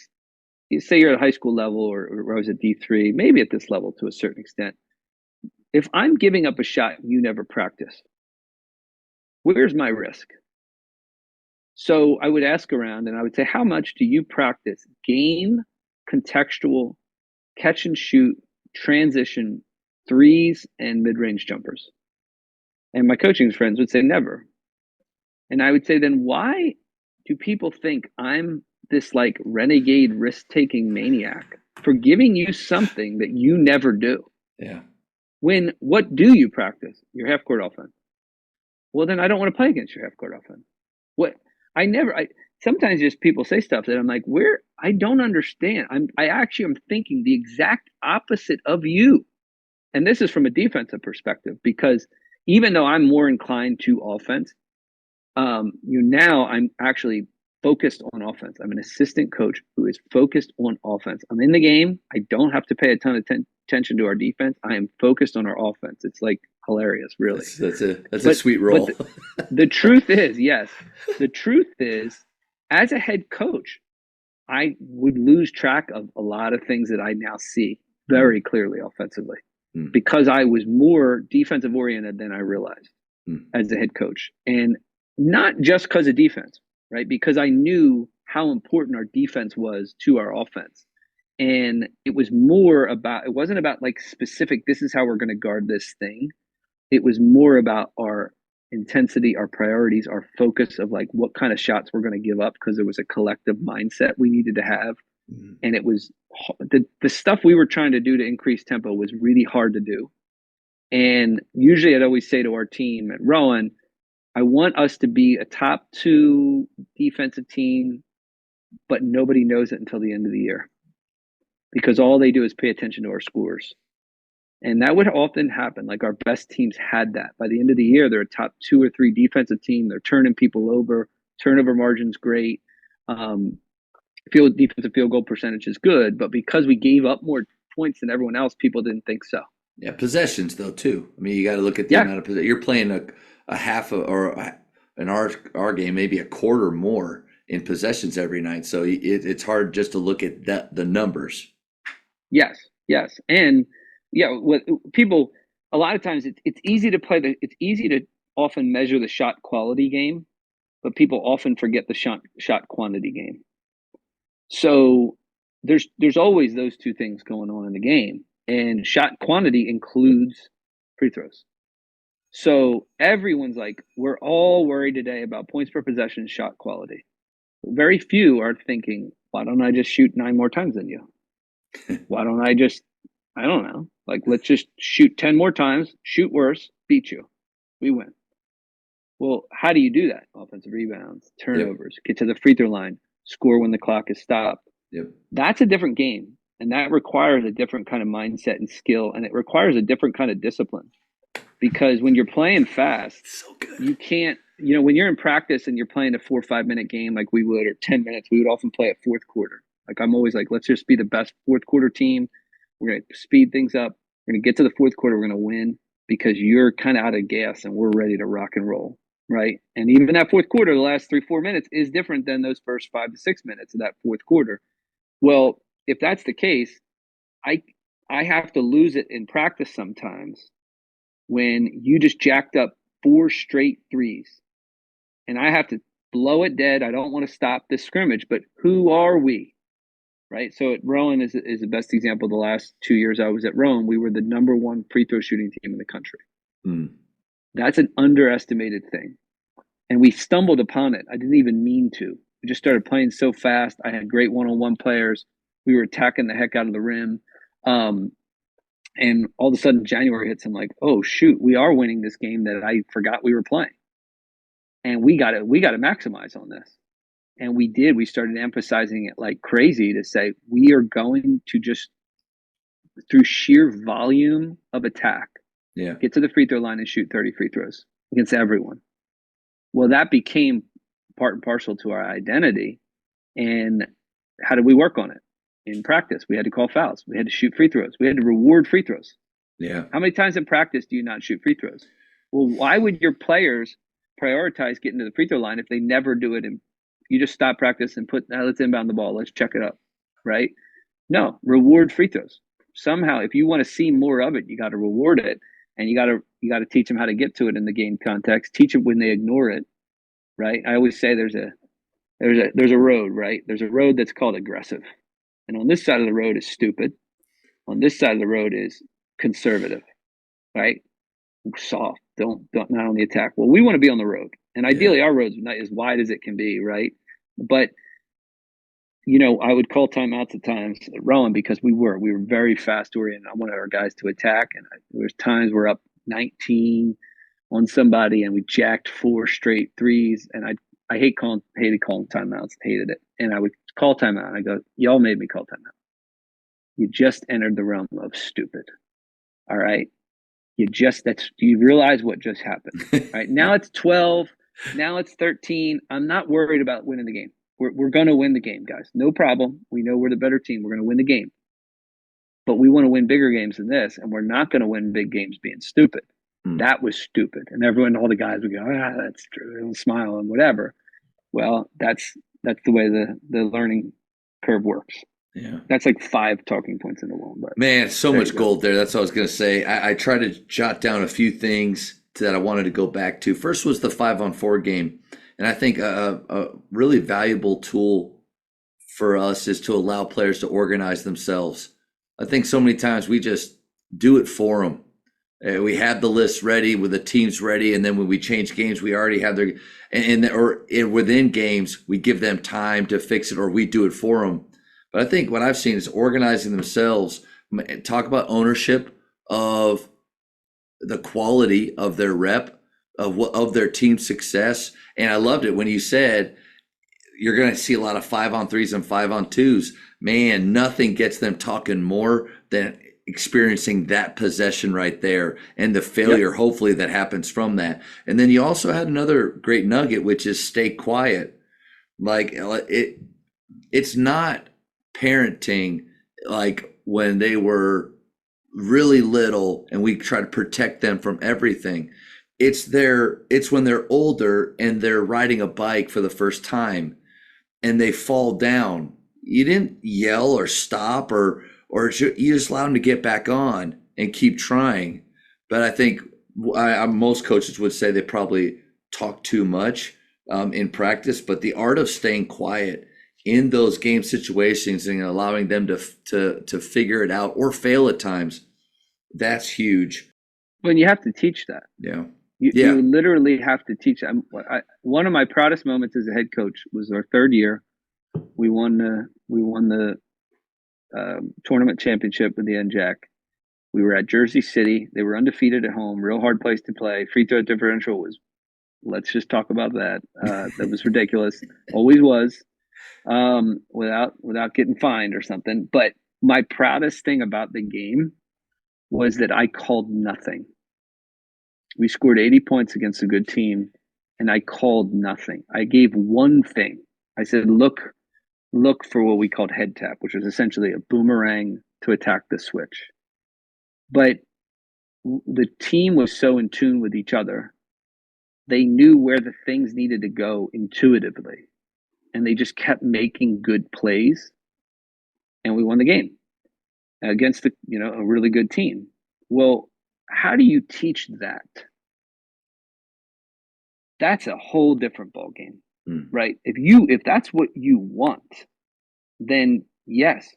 say you're at a high school level or I was at D3, maybe at this level to a certain extent. If I'm giving up a shot you never practice, where's my risk? So I would ask around and I would say, how much do you practice game, contextual, catch and shoot, transition, threes, and mid-range jumpers? And my coaching friends would say never. And I would say, then why do people think I'm this like renegade risk-taking maniac for giving you something that you never do? Yeah. When what do you practice? Your half-court offense. Well, then I don't want to play against your half-court offense. Sometimes just people say stuff that I'm like, I don't understand. I actually am thinking the exact opposite of you. And this is from a defensive perspective, because even though I'm more inclined to offense, now I'm actually focused on offense. I'm an assistant coach who is focused on offense. I'm in the game. I don't have to pay a ton of attention to our defense. I am focused on our offense. It's like hilarious, really. That's a sweet role. The truth is, yes, the truth is, as a head coach, I would lose track of a lot of things that I now see very clearly offensively because I was more defensive oriented than I realized as a head coach. And not just because of defense, right? Because I knew how important our defense was to our offense. And it wasn't about like specific, this is how we're going to guard this thing. It was more about our intensity, our priorities, our focus of like what kind of shots we're going to give up, because there was a collective mindset we needed to have. And it was the stuff we were trying to do to increase tempo was really hard to do. And usually I'd always say to our team at Rowan, I want us to be a top 2 defensive team, but nobody knows it until the end of the year, because all they do is pay attention to our scores. And that would often happen. Like our best teams had that. By the end of the year, they're a top 2 or 3 defensive team. They're turning people over. Turnover margin's great. Defensive field goal percentage is good. But because we gave up more points than everyone else, people didn't think so. Yeah, possessions though too. I mean, you got to look at the amount of possessions. You're playing a half in our game, maybe a quarter more in possessions every night. So it's hard just to look at the numbers. Yes, and what people a lot of times it's easy to it's easy to often measure the shot quality game, but people often forget the shot quantity game. So there's always those two things going on in the game. and shot quantity includes free throws. So everyone's like, we're all worried today about points per possession, shot quality. Very few are thinking, why don't I just shoot 9 more times than you? Why don't I just, I don't know, like, let's just shoot 10 more times, shoot worse, beat you. We win. Well, how do you do that? Offensive rebounds, turnovers, get to the free throw line, score when the clock is stopped. Yep. That's a different game. And that requires a different kind of mindset and skill. And it requires a different kind of discipline. Because when you're playing fast, So good. you can't, when you're in practice and you're playing a 4 or 5 minute game like we would, or 10 minutes, we would often play at fourth quarter. Like, I'm always like, let's just be the best fourth quarter team. We're going to speed things up. We're going to get to the fourth quarter. We're going to win because you're kind of out of gas and we're ready to rock and roll. Right. And even that fourth quarter, the last 3-4 minutes is different than those first 5 to 6 minutes of that fourth quarter. Well, if that's the case, I have to lose it in practice sometimes when you just jacked up 4 straight threes and I have to blow it dead. I don't want to stop this scrimmage, but who are we? Right. So at Rowan is the best example. The last 2 years I was at Rowan, we were the #1 free throw shooting team in the country. That's an underestimated thing. And we stumbled upon it. I didn't even mean to. We just started playing so fast. I had great one-on-one players. We were attacking the heck out of the rim. And all of a sudden January hits. I'm like, oh shoot, we are winning this game that I forgot we were playing. And we got to maximize on this. And we did. We started emphasizing it like crazy to say, we are going to just, through sheer volume of attack, get to the free throw line and shoot 30 free throws against everyone. Well, that became part and parcel to our identity. And how did we work on it? In practice, we had to call fouls. We had to shoot free throws. We had to reward free throws. Yeah. How many times in practice do you not shoot free throws? Well, why would your players prioritize getting to the free throw line if they never do it? And you just stop practice and let's inbound the ball. Let's check it up. Right? No, reward free throws. Somehow, if you want to see more of it, you got to reward it. And you got to teach them how to get to it in the game context. Teach them when they ignore it, right? I always say there's a road, right? There's a road that's called aggressive, and on this side of the road is stupid. On this side of the road is conservative, right? Soft. Don't not on the attack. Well, we want to be on the road, and ideally our road's not as wide as it can be, right? But I would call timeouts at times at Rowan because we were very fast oriented. I wanted our guys to attack, and there was times we're up 19 on somebody, and we jacked 4 straight threes. And I hated calling timeouts, hated it. And I would call timeout, and I go, y'all made me call timeout. You just entered the realm of stupid. All right, do you realize what just happened? Right now it's 12, now it's 13. I'm not worried about winning the game. We're going to win the game, guys. No problem. We know we're the better team. We're going to win the game. But we want to win bigger games than this, and we're not going to win big games being stupid. That was stupid. And all the guys would go, that's true, and smile and whatever. Well, that's the way the learning curve works. Yeah. That's like 5 talking points in the one. But man, so much gold there. That's what I was going to say. I tried to jot down a few things that I wanted to go back to. First was the 5-on-4 game. And I think a really valuable tool for us is to allow players to organize themselves. I think so many times we just do it for them. We have the list ready with the teams ready, and then when we change games, we already have within games we give them time to fix it, or we do it for them. But I think what I've seen is organizing themselves. Talk about ownership of the quality of their rep, of their team success. And I loved it when you said you're going to see a lot of 5-on-3s and 5-on-2s. Man, nothing gets them talking more than experiencing that possession right there and the failure, hopefully, that happens from that. And then you also had another great nugget, which is stay quiet. Like it's not parenting like when they were really little and we try to protect them from everything. It's when they're older and they're riding a bike for the first time and they fall down. You didn't yell or stop or you just allow them to get back on and keep trying. But I think most coaches would say they probably talk too much in practice, but the art of staying quiet in those game situations and allowing them to figure it out or fail at times, that's huge. When you have to teach that. Yeah. You literally have to teach. One of my proudest moments as a head coach was our third year. We won the tournament championship with the NJAC. We were at Jersey City. They were undefeated at home. Real hard place to play. Free throw differential was, let's just talk about that. That was ridiculous. Always was. Without getting fined or something. But my proudest thing about the game was that I called nothing. We scored 80 points against a good team, and I called nothing. I gave one thing. I said, look for what we called head tap, which was essentially a boomerang to attack the switch. But the team was so in tune with each other. They knew where the things needed to go intuitively, and they just kept making good plays, and we won the game against a really good team. Well, how do you teach that? That's a whole different ballgame, right? If that's what you want, then yes,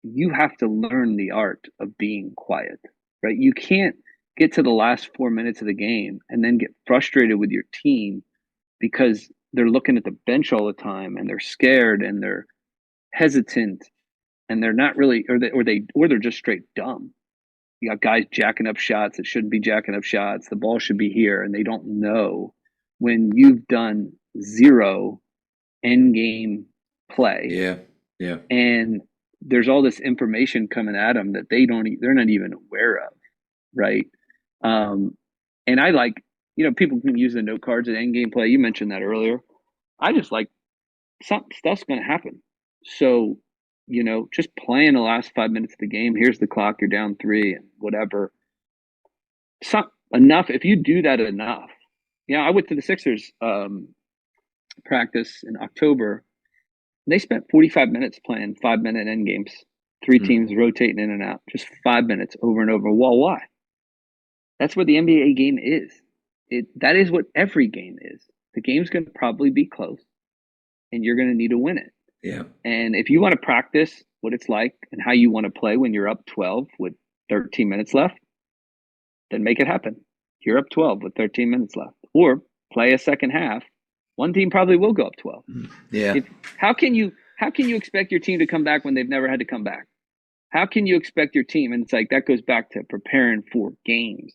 you have to learn the art of being quiet, right? You can't get to the last 4 minutes of the game and then get frustrated with your team because they're looking at the bench all the time and they're scared and they're hesitant and they're not really, or they're just straight dumb. You got guys jacking up shots that shouldn't be jacking up shots. The ball should be here, and they don't know when you've done zero end game play. Yeah. And there's all this information coming at them that they're not even aware of, right? And I like, people can use the note cards at end game play. You mentioned that earlier. I just like stuff's going to happen. So, just playing the last 5 minutes of the game. Here's the clock. You're down 3 and whatever. Enough. If you do that enough. I went to the Sixers practice in October. They spent 45 minutes playing 5-minute end games. 3 teams rotating in and out. Just 5 minutes over and over. Well, why? That's what the NBA game is. That is what every game is. The game's going to probably be close, and you're going to need to win it. Yeah. And if you want to practice what it's like and how you want to play when you're up 12 with 13 minutes left, then make it happen. You're up 12 with 13 minutes left. Or play a second half. One team probably will go up 12. Yeah. How can you expect your team to come back when they've never had to come back? How can you expect your team? And it's like that goes back to preparing for games.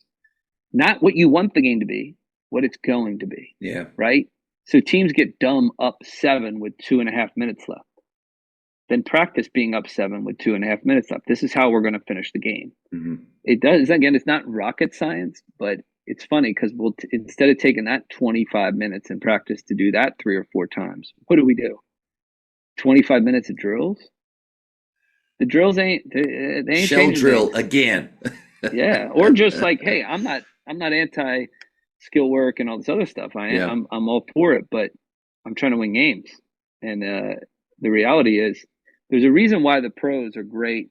Not what you want the game to be, what it's going to be. Yeah. Right? So teams get dumb up 7 with 2.5 minutes left. Then practice being up 7 with 2.5 minutes left. This is how we're going to finish the game. It does. Again, it's not rocket science, but it's funny because instead of taking that 25 minutes in practice to do that 3 or 4 times, what do? 25 minutes of drills? The drills they ain't shell drill things. Again. Yeah. Or just like, hey, I'm not anti skill work and all this other stuff. I'm all for it, but I'm trying to win games. And the reality is there's a reason why the pros are great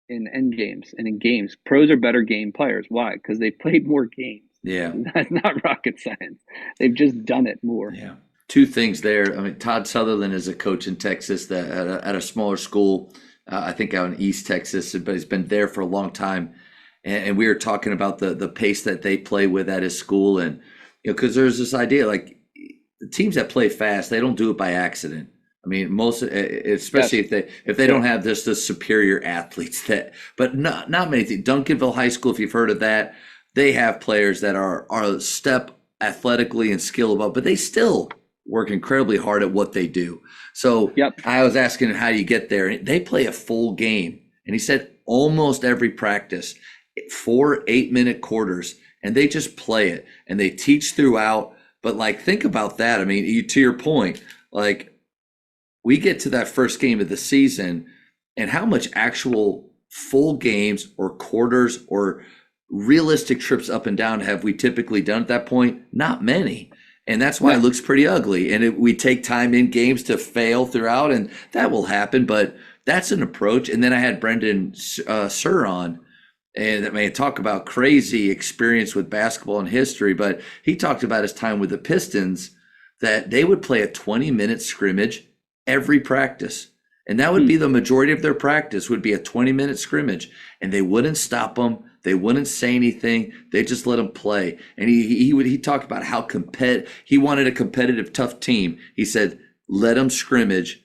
in end games and in games. Pros are better game players. Why? Because they played more games. Yeah. That's not rocket science. They've just done it more. Yeah. 2 things there. I mean, Todd Sutherland is a coach in Texas that at a smaller school, I think out in East Texas, but he's been there for a long time. And we were talking about the pace that they play with at his school. And, because there's this idea, like the teams that play fast, they don't do it by accident. I mean, most, especially if they don't have the superior athletes but not many things. Duncanville High School, if you've heard of that, they have players that are a step athletically and skill above, but they still work incredibly hard at what they do. So I was asking him, how do you get there? And they play a full game. And he said almost every practice, 4 8-minute quarters, and they just play it and they teach throughout. But like, think about that. I mean, to your point, like we get to that first game of the season and how much actual full games or quarters or realistic trips up and down have we typically done at that point? Not many. And that's why it looks pretty ugly. And we take time in games to fail throughout, and that will happen. But that's an approach. And then I had Brendan Sir on, and I mean, talk about crazy experience with basketball and history. But he talked about his time with the Pistons, that they would play a 20-minute scrimmage every practice. And that would be the majority of their practice would be a 20-minute scrimmage, and they wouldn't stop them. They wouldn't say anything. They just let them play. And he talked about how he wanted a competitive, tough team. He said, let them scrimmage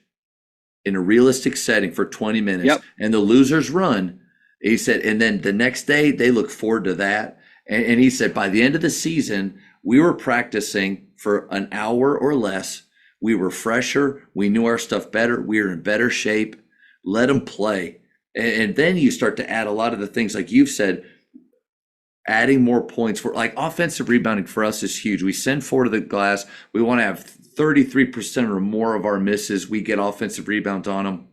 in a realistic setting for 20 minutes, Yep. and the losers run. He said, and then the next day they look forward to that. And he said, by the end of the season, we were practicing for an hour or less. We were fresher. We knew our stuff better. We were in better shape. Let them play. And then you start to add a lot of the things like you've said, adding more points for like offensive rebounding for us is huge. We send four to the glass. We want to have 33% or more of our misses. We get offensive rebounds on them.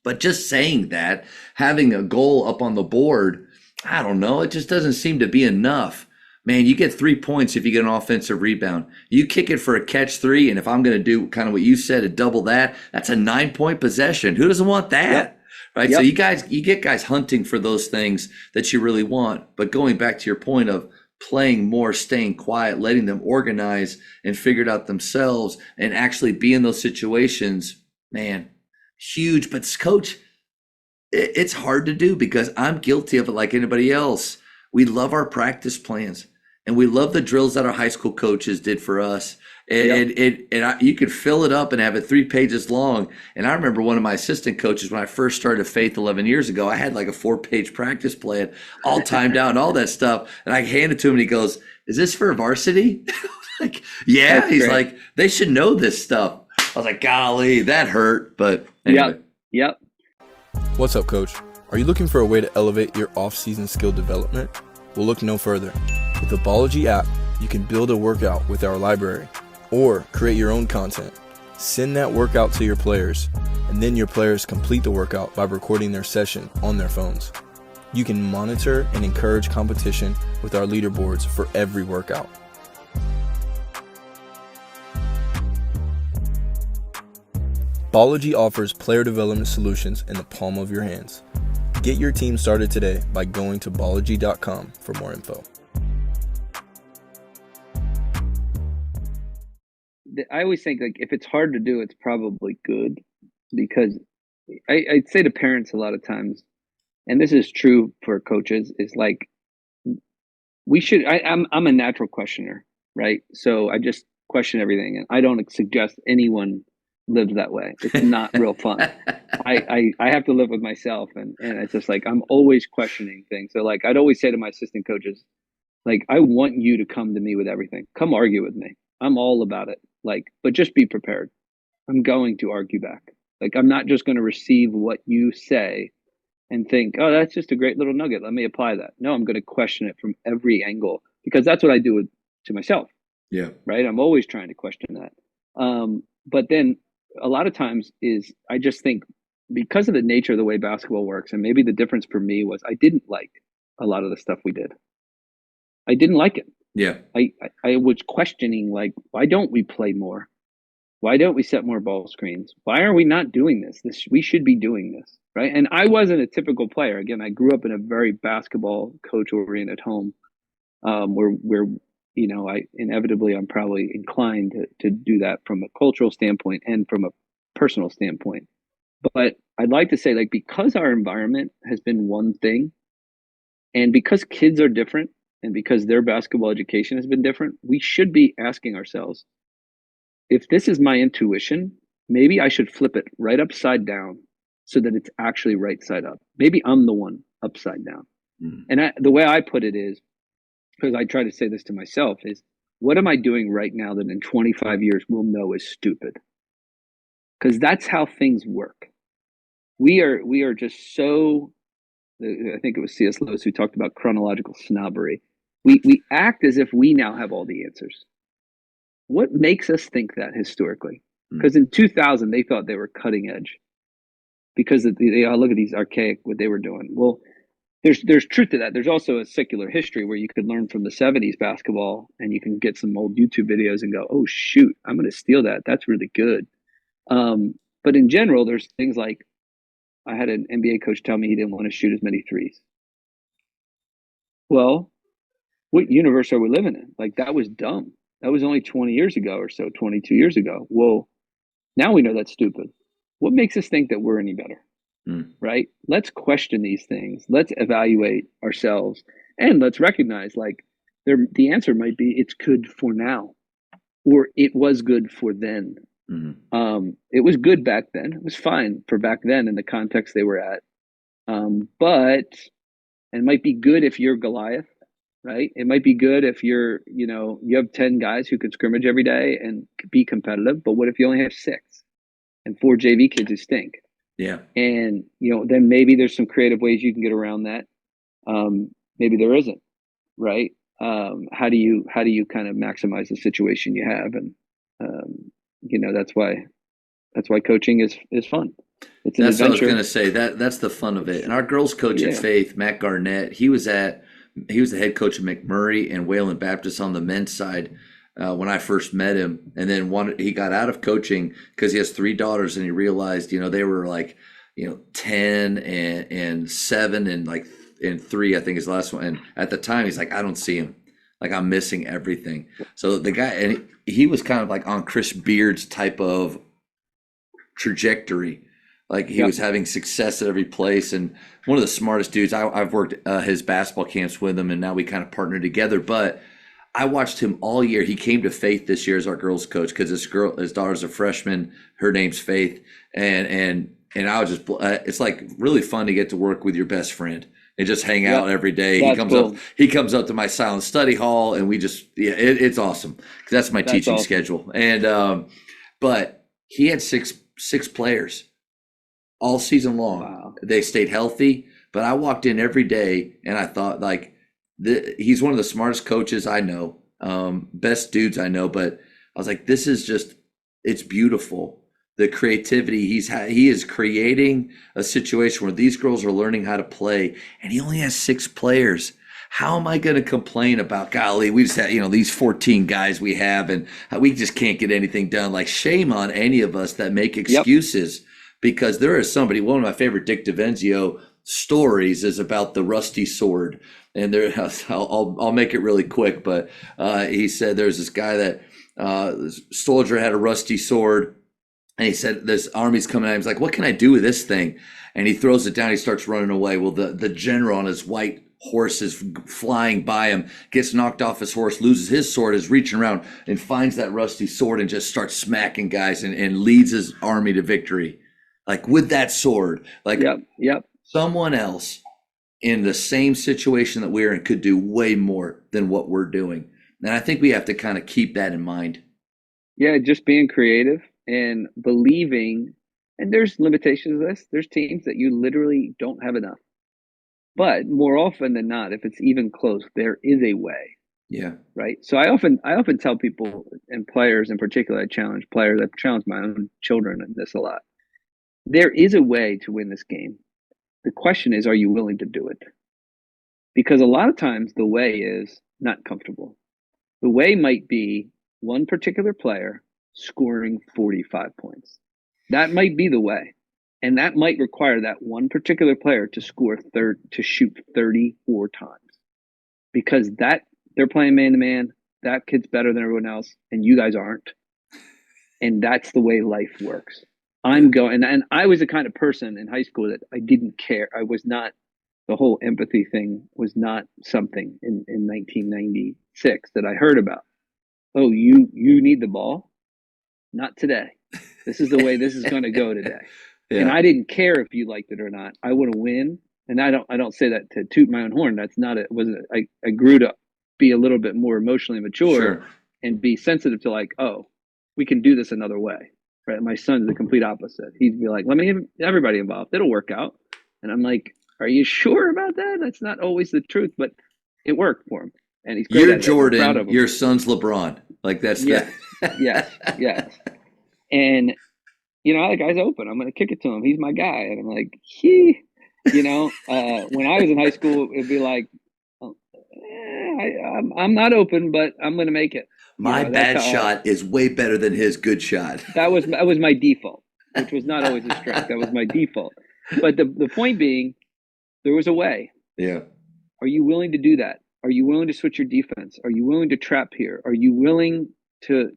But just saying that, having a goal up on the board, I don't know. It just doesn't seem to be enough. Man, you get 3 points if you get an offensive rebound. You kick it for a catch three, and if I'm going to do kind of what you said, a double that, that's a 9-point possession. Who doesn't want that? Yep. Right? Yep. So you get guys hunting for those things that you really want. But going back to your point of playing more, staying quiet, letting them organize and figure it out themselves and actually be in those situations, man, huge. But coach, it's hard to do because I'm guilty of it like anybody else. We love our practice plans and we love the drills that our high school coaches did for us. You could fill it up and have it 3 pages long. And I remember one of my assistant coaches when I first started Faith 11 years ago, I had like a 4-page practice plan all timed out and all that stuff. And I handed it to him and he goes, "Is this for varsity?" Like, yeah. That's He's great. like, "They should know this stuff." I was like, golly, that hurt. But anyway. Yep. What's up, Coach? Are you looking for a way to elevate your off-season skill development? Well, look no further. With the Bology app, you can build a workout with our library or create your own content. Send that workout to your players, and then your players complete the workout by recording their session on their phones. You can monitor and encourage competition with our leaderboards for every workout. Bology offers player development solutions in the palm of your hands. Get your team started today by going to Bology.com for more info. I always think like if it's hard to do, it's probably good because I'd say to parents a lot of times, and this is true for coaches, is like we should. I'm a natural questioner, right? So I just question everything, and I don't suggest anyone lives that way. It's not real fun. I have to live with myself, and it's just like I'm always questioning things. So like I'd always say to my assistant coaches, like I want you to come to me with everything. Come argue with me. I'm all about it. Like, but just be prepared. I'm going to argue back. Like I'm not just going to receive what you say and think, oh, that's just a great little nugget. Let me apply that. No, I'm going to question it from every angle because that's what I do to myself. Yeah. Right. I'm always trying to question that. But then a lot of times is I just think because of the nature of the way basketball works, and maybe the difference for me was I didn't like a lot of the stuff we did. I didn't like it. Yeah. I was questioning, like, why don't we play more? Why don't we set more ball screens? Why are we not doing this? We should be doing this, right? And I wasn't a typical player. Again, I grew up in a very basketball coach-oriented home, where I'm probably inclined to do that from a cultural standpoint and from a personal standpoint. But I'd like to say, like, because our environment has been one thing, and because kids are different, and because their basketball education has been different, we should be asking ourselves, if this is my intuition, maybe I should flip it right upside down so that it's actually right side up. Maybe I'm the one upside down. Mm. And the way I put it is, because I try to say this to myself, is what am I doing right now that in 25 years we'll know is stupid? Because that's how things work. We are just so, I think it was C.S. Lewis who talked about chronological snobbery. We act as if we now have all the answers. What makes us think that historically? Because in 2000, they thought they were cutting edge because they look at these archaic, what they were doing. Well, there's truth to that. There's also a secular history where you could learn from the 70s basketball and you can get some old YouTube videos and go, oh, shoot, I'm going to steal that. That's really good. But in general, there's things like I had an NBA coach tell me he didn't want to shoot as many threes. Well, what universe are we living in? Like, that was dumb. That was only 20 years ago or so, 22 years ago. Well, now we know that's stupid. what makes us think that we're any better? Mm. Right? Let's question these things. Let's evaluate ourselves, and let's recognize like the answer might be it's good for now, or it was good for then. Mm. It was good back then. It was fine for back then in the context they were at. But it might be good if you're Goliath, right? It might be good if you have 10 guys who can scrimmage every day and be competitive. But what if you only have six and four JV kids who stink? Yeah. And, then maybe there's some creative ways you can get around that. Maybe there isn't, right? How do you kind of maximize the situation you have? And, that's why coaching is fun. It's an That's what I was adventure. going to say. That's the fun of it. And our girls coach at Yeah. Faith, Matt Garnett, he was the head coach of McMurray and Wayland Baptist on the men's side when I first met him. And then he got out of coaching because he has three daughters, and he realized, they were like, 10 and 7 and 3, I think his last one. And at the time, he's like, I don't see him. Like, I'm missing everything. So the guy, and he was kind of like on Chris Beard's type of trajectory. Like, he was having success at every place, and one of the smartest dudes. I've worked his basketball camps with him, and now we kind of partnered together. But I watched him all year. He came to Faith this year as our girls coach because his daughter's a freshman. Her name's Faith, and I was just it's like really fun to get to work with your best friend and just hang out every day. He comes up to my silent study hall, and we just it's awesome because that's my teaching awesome. schedule. And but he had six players all season long. Wow. They stayed healthy, but I walked in every day and I thought, like, he's one of the smartest coaches I know, best dudes I know. But I was like, this is just, it's beautiful. The creativity he is creating a situation where these girls are learning how to play, and he only has 6 players. How am I going to complain about, golly, we just have, these 14 guys we have, and we just can't get anything done? Like, shame on any of us that make excuses. Because there is somebody, one of my favorite Dick DeVenzio stories is about the rusty sword. And I'll make it really quick, but he said there's this guy that soldier had a rusty sword, and he said this army's coming at him. He's like, what can I do with this thing? And he throws it down. He starts running away. Well, the general on his white horse is flying by him, gets knocked off his horse, loses his sword, is reaching around and finds that rusty sword and just starts smacking guys and leads his army to victory. Like, with that sword, like someone else in the same situation that we're in could do way more than what we're doing. And I think we have to kind of keep that in mind. Yeah, just being creative and believing. And there's limitations to this. There's teams that you literally don't have enough. But more often than not, if it's even close, there is a way. Yeah. Right. So I often tell people, and players in particular, I challenge my own children in this a lot. There is a way to win this game. The question is, are you willing to do it? Because a lot of times the way is not comfortable. The way might be one particular player scoring 45 points. That might be the way. And that might require that one particular player to shoot 34 times. Because they're playing man-to-man, that kid's better than everyone else, and you guys aren't. And that's the way life works. And I was the kind of person in high school that I didn't care. I was not, the whole empathy thing was not something in 1996 that I heard about. Oh, you need the ball? Not today. This is the way this is going to go today. Yeah. And I didn't care if you liked it or not. I want to win. And I don't say that to toot my own horn. That's not it. I grew to be a little bit more emotionally mature and be sensitive to, like, oh, we can do this another way. Right. My son's the complete opposite. He'd be like, let me get everybody involved. It'll work out. And I'm like, are you sure about that? That's not always the truth, but it worked for him. And he's great. You're Jordan, your son's LeBron. Like, that's yes. And, the guy's open. I'm going to kick it to him. He's my guy. And I'm like, when I was in high school, it'd be like, I'm not open, but I'm going to make it. My bad shot is way better than his good shot. That was my default, which was not always a strength. That was my default. But the point being, there was a way. Yeah. Are you willing to do that? Are you willing to switch your defense? Are you willing to trap here? Are you willing to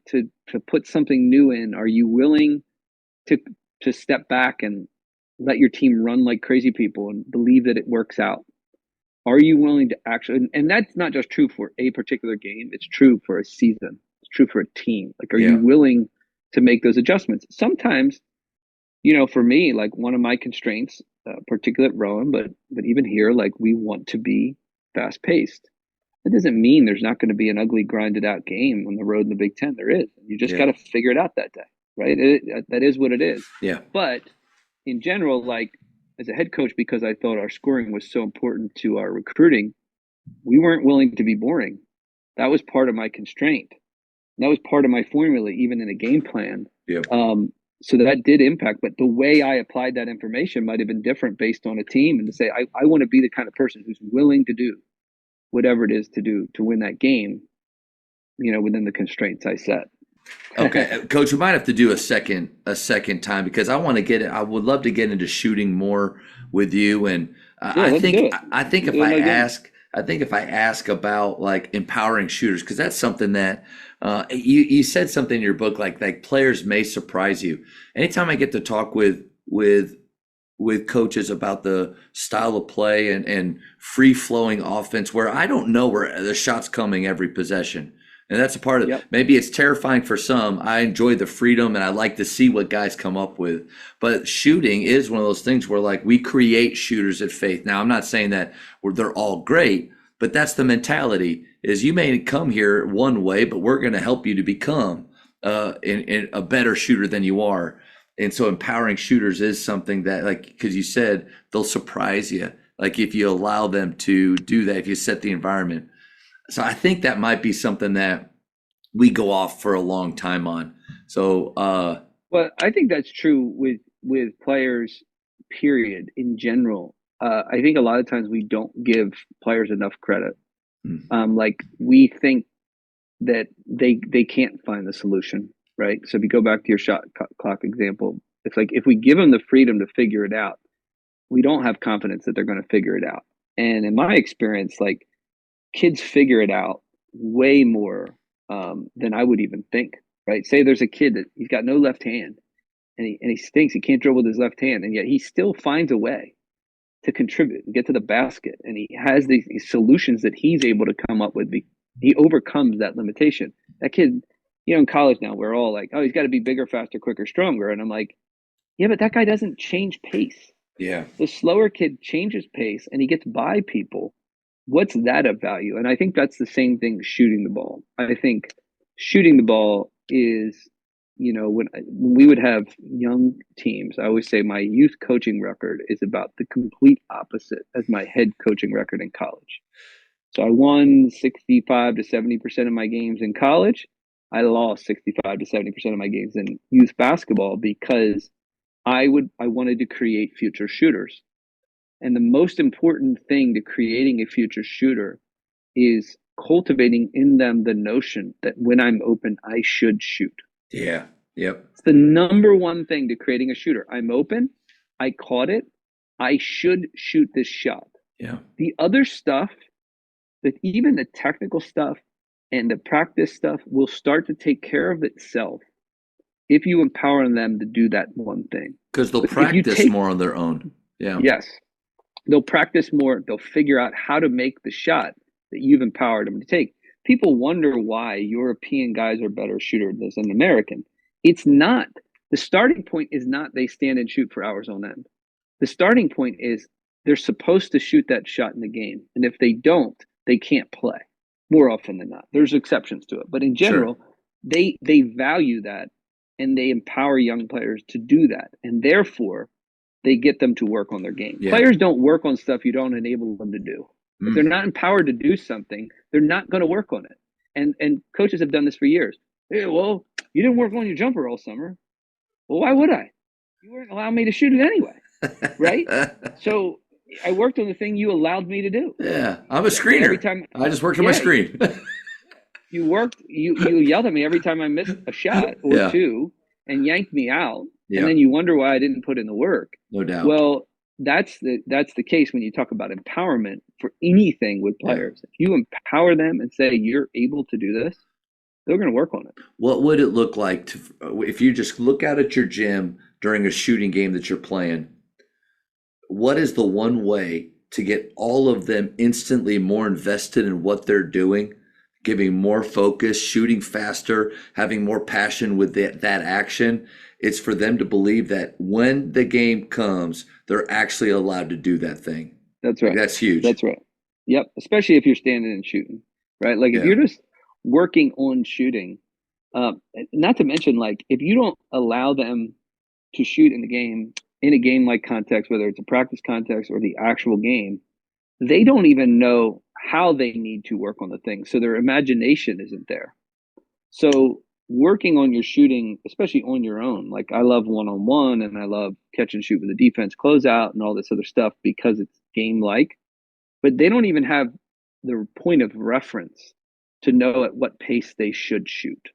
put something new in? Are you willing to to step back and let your team run like crazy people and believe that it works out? Are you willing to actually, and that's not just true for a particular game, it's true for a season, it's true for a team. Like, are you willing to make those adjustments? Sometimes, for me, like one of my constraints, particularly at Rowan, but even here, like we want to be fast paced. That doesn't mean there's not going to be an ugly, grinded out game on the road in the Big Ten. There is. You just got to figure it out that day, right? That is what it is. Yeah. But in general, like as a head coach, because I thought our scoring was so important to our recruiting, we weren't willing to be boring. That was part of my constraint. That was part of my formula, even in a game plan. Yeah. So that did impact, but the way I applied that information might have been different based on a team, and to say, I want to be the kind of person who's willing to do whatever it is to do to win that game, within the constraints I set. Okay, Coach, we might have to do a second time, because I would love to get into shooting more with you. And I think if I ask about like empowering shooters, because that's something that you said something in your book, like players may surprise you. Anytime I get to talk with coaches about the style of play and free flowing offense, where I don't know where the shot's coming every possession. And that's a part of it. Maybe it's terrifying for some. I enjoy the freedom and I like to see what guys come up with. But shooting is one of those things where like we create shooters at Faith. Now, I'm not saying that they're all great, but that's the mentality, is you may come here one way, but we're going to help you to become a better shooter than you are. And so empowering shooters is something that, like, because you said they'll surprise you, like if you allow them to do that, if you set the environment. So I think that might be something that we go off for a long time on. So, well, I think that's true with players, period, in general. I think a lot of times we don't give players enough credit. Like we think that they can't find the solution, right? So if you go back to your shot clock example, it's like if we give them the freedom to figure it out, we don't have confidence that they're going to figure it out. And in my experience, like kids figure it out way more than I would even think, right? Say there's a kid that he's got no left hand and he stinks. He can't dribble with his left hand, and yet he still finds a way to contribute and get to the basket. And he has these solutions that he's able to come up with. He overcomes that limitation. That kid, in college now, we're all like, oh, he's got to be bigger, faster, quicker, stronger. And I'm like, yeah, but that guy doesn't change pace. Yeah. The slower kid changes pace and he gets by people. What's that of value? And I think that's the same thing shooting the ball. I think shooting the ball is, when we would have young teams, I always say my youth coaching record is about the complete opposite as my head coaching record in college. So I won 65 to 70% of my games in college. I lost 65 to 70% of my games in youth basketball because I wanted to create future shooters. And the most important thing to creating a future shooter is cultivating in them the notion that when I'm open, I should shoot. Yeah. Yep. It's the number one thing to creating a shooter. I'm open. I caught it. I should shoot this shot. Yeah. The other stuff, that even the technical stuff and the practice stuff will start to take care of itself if you empower them to do that one thing. Because they'll practice more on their own. Yeah. Yes. They'll practice more. They'll figure out how to make the shot that you've empowered them to take. People wonder why European guys are better shooters than American. It's not. The starting point is not they stand and shoot for hours on end. The starting point is they're supposed to shoot that shot in the game. And if they don't, they can't play more often than not. There's exceptions to it. But in general, they value that and they empower young players to do that. And therefore, they get them to work on their game. Yeah. Players don't work on stuff you don't enable them to do. If they're not empowered to do something, they're not going to work on it. And coaches have done this for years. Hey, well, you didn't work on your jumper all summer. Well, why would I? You weren't allowing me to shoot it anyway, right? So I worked on the thing you allowed me to do. Yeah, I'm a screener. Every time, I just worked on my screen. You yelled at me every time I missed a shot or two and yanked me out. Yeah. And then you wonder why I didn't put in the work. No doubt. Well, that's the case when you talk about empowerment for anything with players. If you empower them and say, you're able to do this, they're going to work on it. What would it look like if you just look out at your gym during a shooting game that you're playing? What is the one way to get all of them instantly more invested in what they're doing, giving more focus, shooting faster, having more passion with that action? It's for them to believe that when the game comes, they're actually allowed to do that thing. That's Like, right. that's huge. That's right. Yep. Especially if you're standing and shooting, right? Like if Yeah. you're just working on shooting, not to mention, like if you don't allow them to shoot in a game like context, whether it's a practice context or the actual game, they don't even know how they need to work on the thing. So their imagination isn't there. So working on your shooting, especially on your own, like I love one-on-one and I love catch and shoot with the defense closeout and all this other stuff because it's game like, but they don't even have the point of reference to know at what pace they should shoot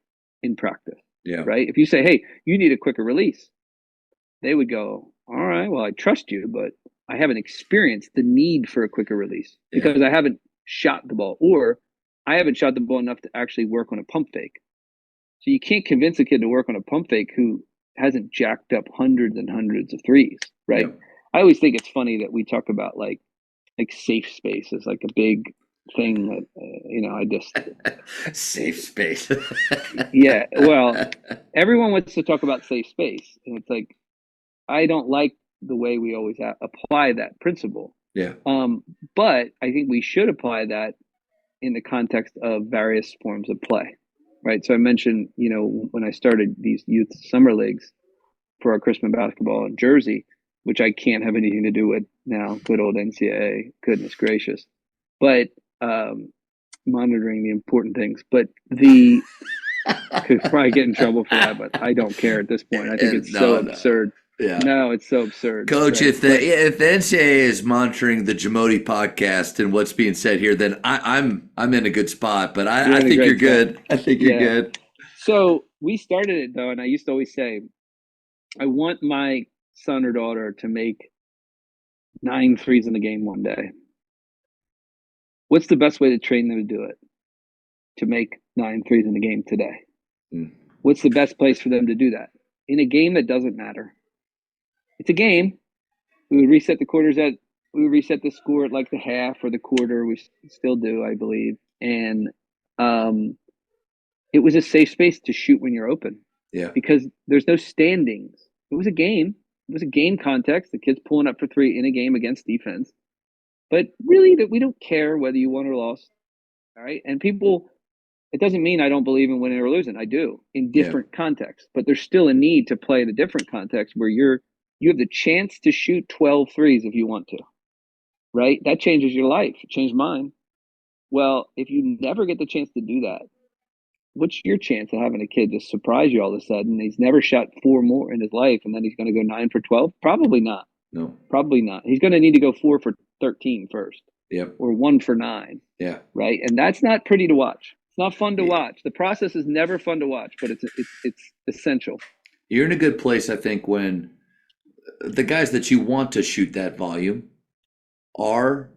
in practice. Yeah. Right. If you say, hey, you need a quicker release, they would go, all right, well, I trust you, but I haven't experienced the need for a quicker release because I haven't shot the ball, or I haven't shot the ball enough to actually work on a pump fake. So you can't convince a kid to work on a pump fake who hasn't jacked up hundreds and hundreds of threes, right? Yeah. I always think it's funny that we talk about like safe space is like a big thing that I just Safe space. yeah. Well, everyone wants to talk about safe space, and it's like I don't like the way we always apply that principle. Yeah. But I think we should apply that in the context of various forms of play, right? So I mentioned, when I started these youth summer leagues for our Crispin basketball in Jersey, which I can't have anything to do with now, good old NCAA, goodness gracious, but monitoring the important things. But could probably get in trouble for that, but I don't care at this point. I think it's so absurd. Yeah. No, it's so absurd. Coach, right? if the NCAA is monitoring the Jamodi podcast and what's being said here, then I'm in a good spot. But I think you're good. I think you're good. So we started it though, and I used to always say, I want my son or daughter to make 9 threes in the game one day. What's the best way to train them to do it? To make 9 threes in the game today. What's the best place for them to do that? In a game that doesn't matter. It's a game. We would reset the score at like the half or the quarter. We still do, I believe. And it was a safe space to shoot when you're open. Yeah. Because there's no standings. It was a game. It was a game context. The kid's pulling up for 3 in a game against defense. But really, that we don't care whether you won or lost. All right. And it doesn't mean I don't believe in winning or losing. I do in different contexts. But there's still a need to play the different context where you have the chance to shoot 12 threes if you want to, right? That changes your life. It changed mine. Well, if you never get the chance to do that, what's your chance of having a kid just surprise you all of a sudden? He's never shot 4 more in his life, and then he's going to go 9 for 12? Probably not. No. Probably not. He's going to need to go 4 for 13 first. Yep. Or 1 for 9. Yeah. Right? And that's not pretty to watch. It's not fun to watch. The process is never fun to watch, but it's essential. You're in a good place, I think, when the guys that you want to shoot that volume are,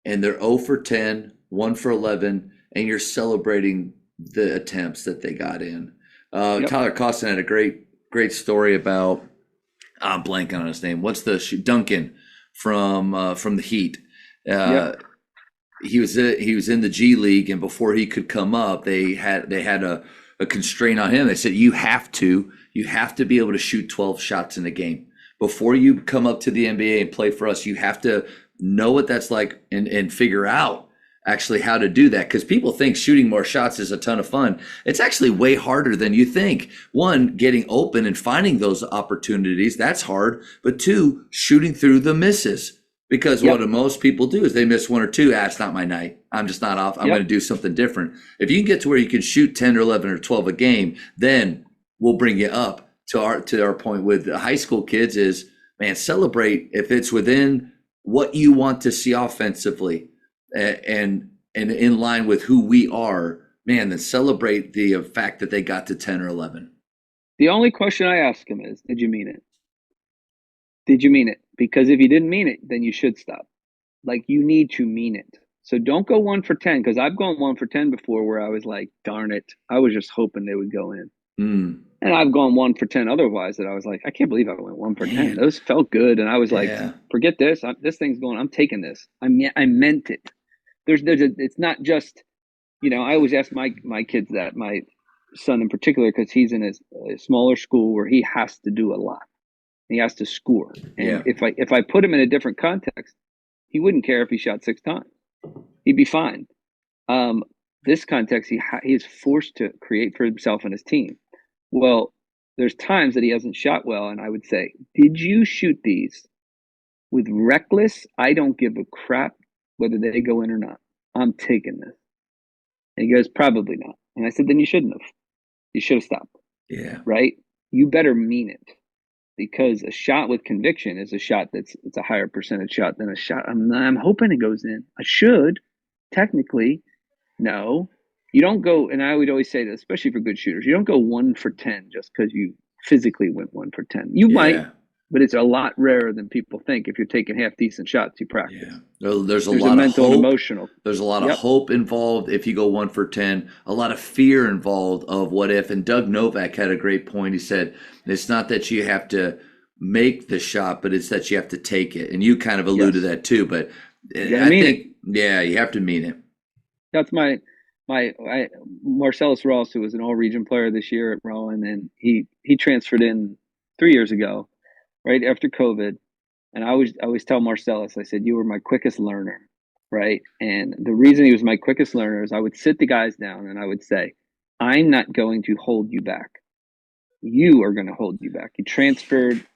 and they're 0 for 10, 1 for 11, and you're celebrating the attempts that they got in. Tyler Costin had a great story about, I'm blanking on his name. What's the Duncan from the Heat? He was in the G League, and before he could come up, they had a constraint on him. They said you have to be able to shoot 12 shots in a game. Before you come up to the NBA and play for us, you have to know what that's like and figure out actually how to do that. Because people think shooting more shots is a ton of fun. It's actually way harder than you think. 1, getting open and finding those opportunities, that's hard. But 2, shooting through the misses. Because what most people do is they miss 1 or 2. It's not my night. I'm just not off. I'm going to do something different. If you can get to where you can shoot 10 or 11 or 12 a game, then we'll bring you up. To our point with the high school kids is, man, celebrate if it's within what you want to see offensively and in line with who we are, man, then celebrate the fact that they got to 10 or 11. The only question I ask him is, did you mean it? Did you mean it? Because if you didn't mean it, then you should stop. Like, you need to mean it. So don't go 1 for 10, because I've gone 1 for 10 before where I was like, darn it, I was just hoping they would go in. Mm. And I've gone 1 for 10 otherwise that I was like, I can't believe I went 1 for 10. Man. Those felt good. And I was like, Yeah. forget this. This thing's going, I'm taking this. I meant it. It's not just, I always ask my kids that, my son in particular, because he's in a smaller school where he has to do a lot. He has to score. And if I put him in a different context, he wouldn't care if he shot 6 times. He'd be fine. This context, he is forced to create for himself and his team. Well, there's times that he hasn't shot well, and I would say, did you shoot these with reckless, I don't give a crap whether they go in or not, I'm taking this? And he goes, probably not. And I said, then you shouldn't have. You should have stopped. Yeah. Right? You better mean it, because a shot with conviction is a shot it's a higher percentage shot than a shot I'm hoping it goes in. I should, technically. No. You don't go, and I would always say this, especially for good shooters, you don't go 1 for 10 just because you physically went 1 for 10. You might, but it's a lot rarer than people think. If you're taking half decent shots, you practice. Yeah. There's a lot mental of hope. And emotional. There's a lot of hope involved if you go 1 for 10. A lot of fear involved of what if. And Doug Novak had a great point. He said it's not that you have to make the shot, but it's that you have to take it. And you kind of alluded to that too. But I think, you have to mean it. That's my Marcellus Ross, who was an all-region player this year at Rowan, and he transferred in 3 years ago, right after COVID. And I always tell Marcellus, I said, you were my quickest learner, right? And the reason he was my quickest learner is I would sit the guys down and I would say, I'm not going to hold you back. You are going to hold you back. He transferred.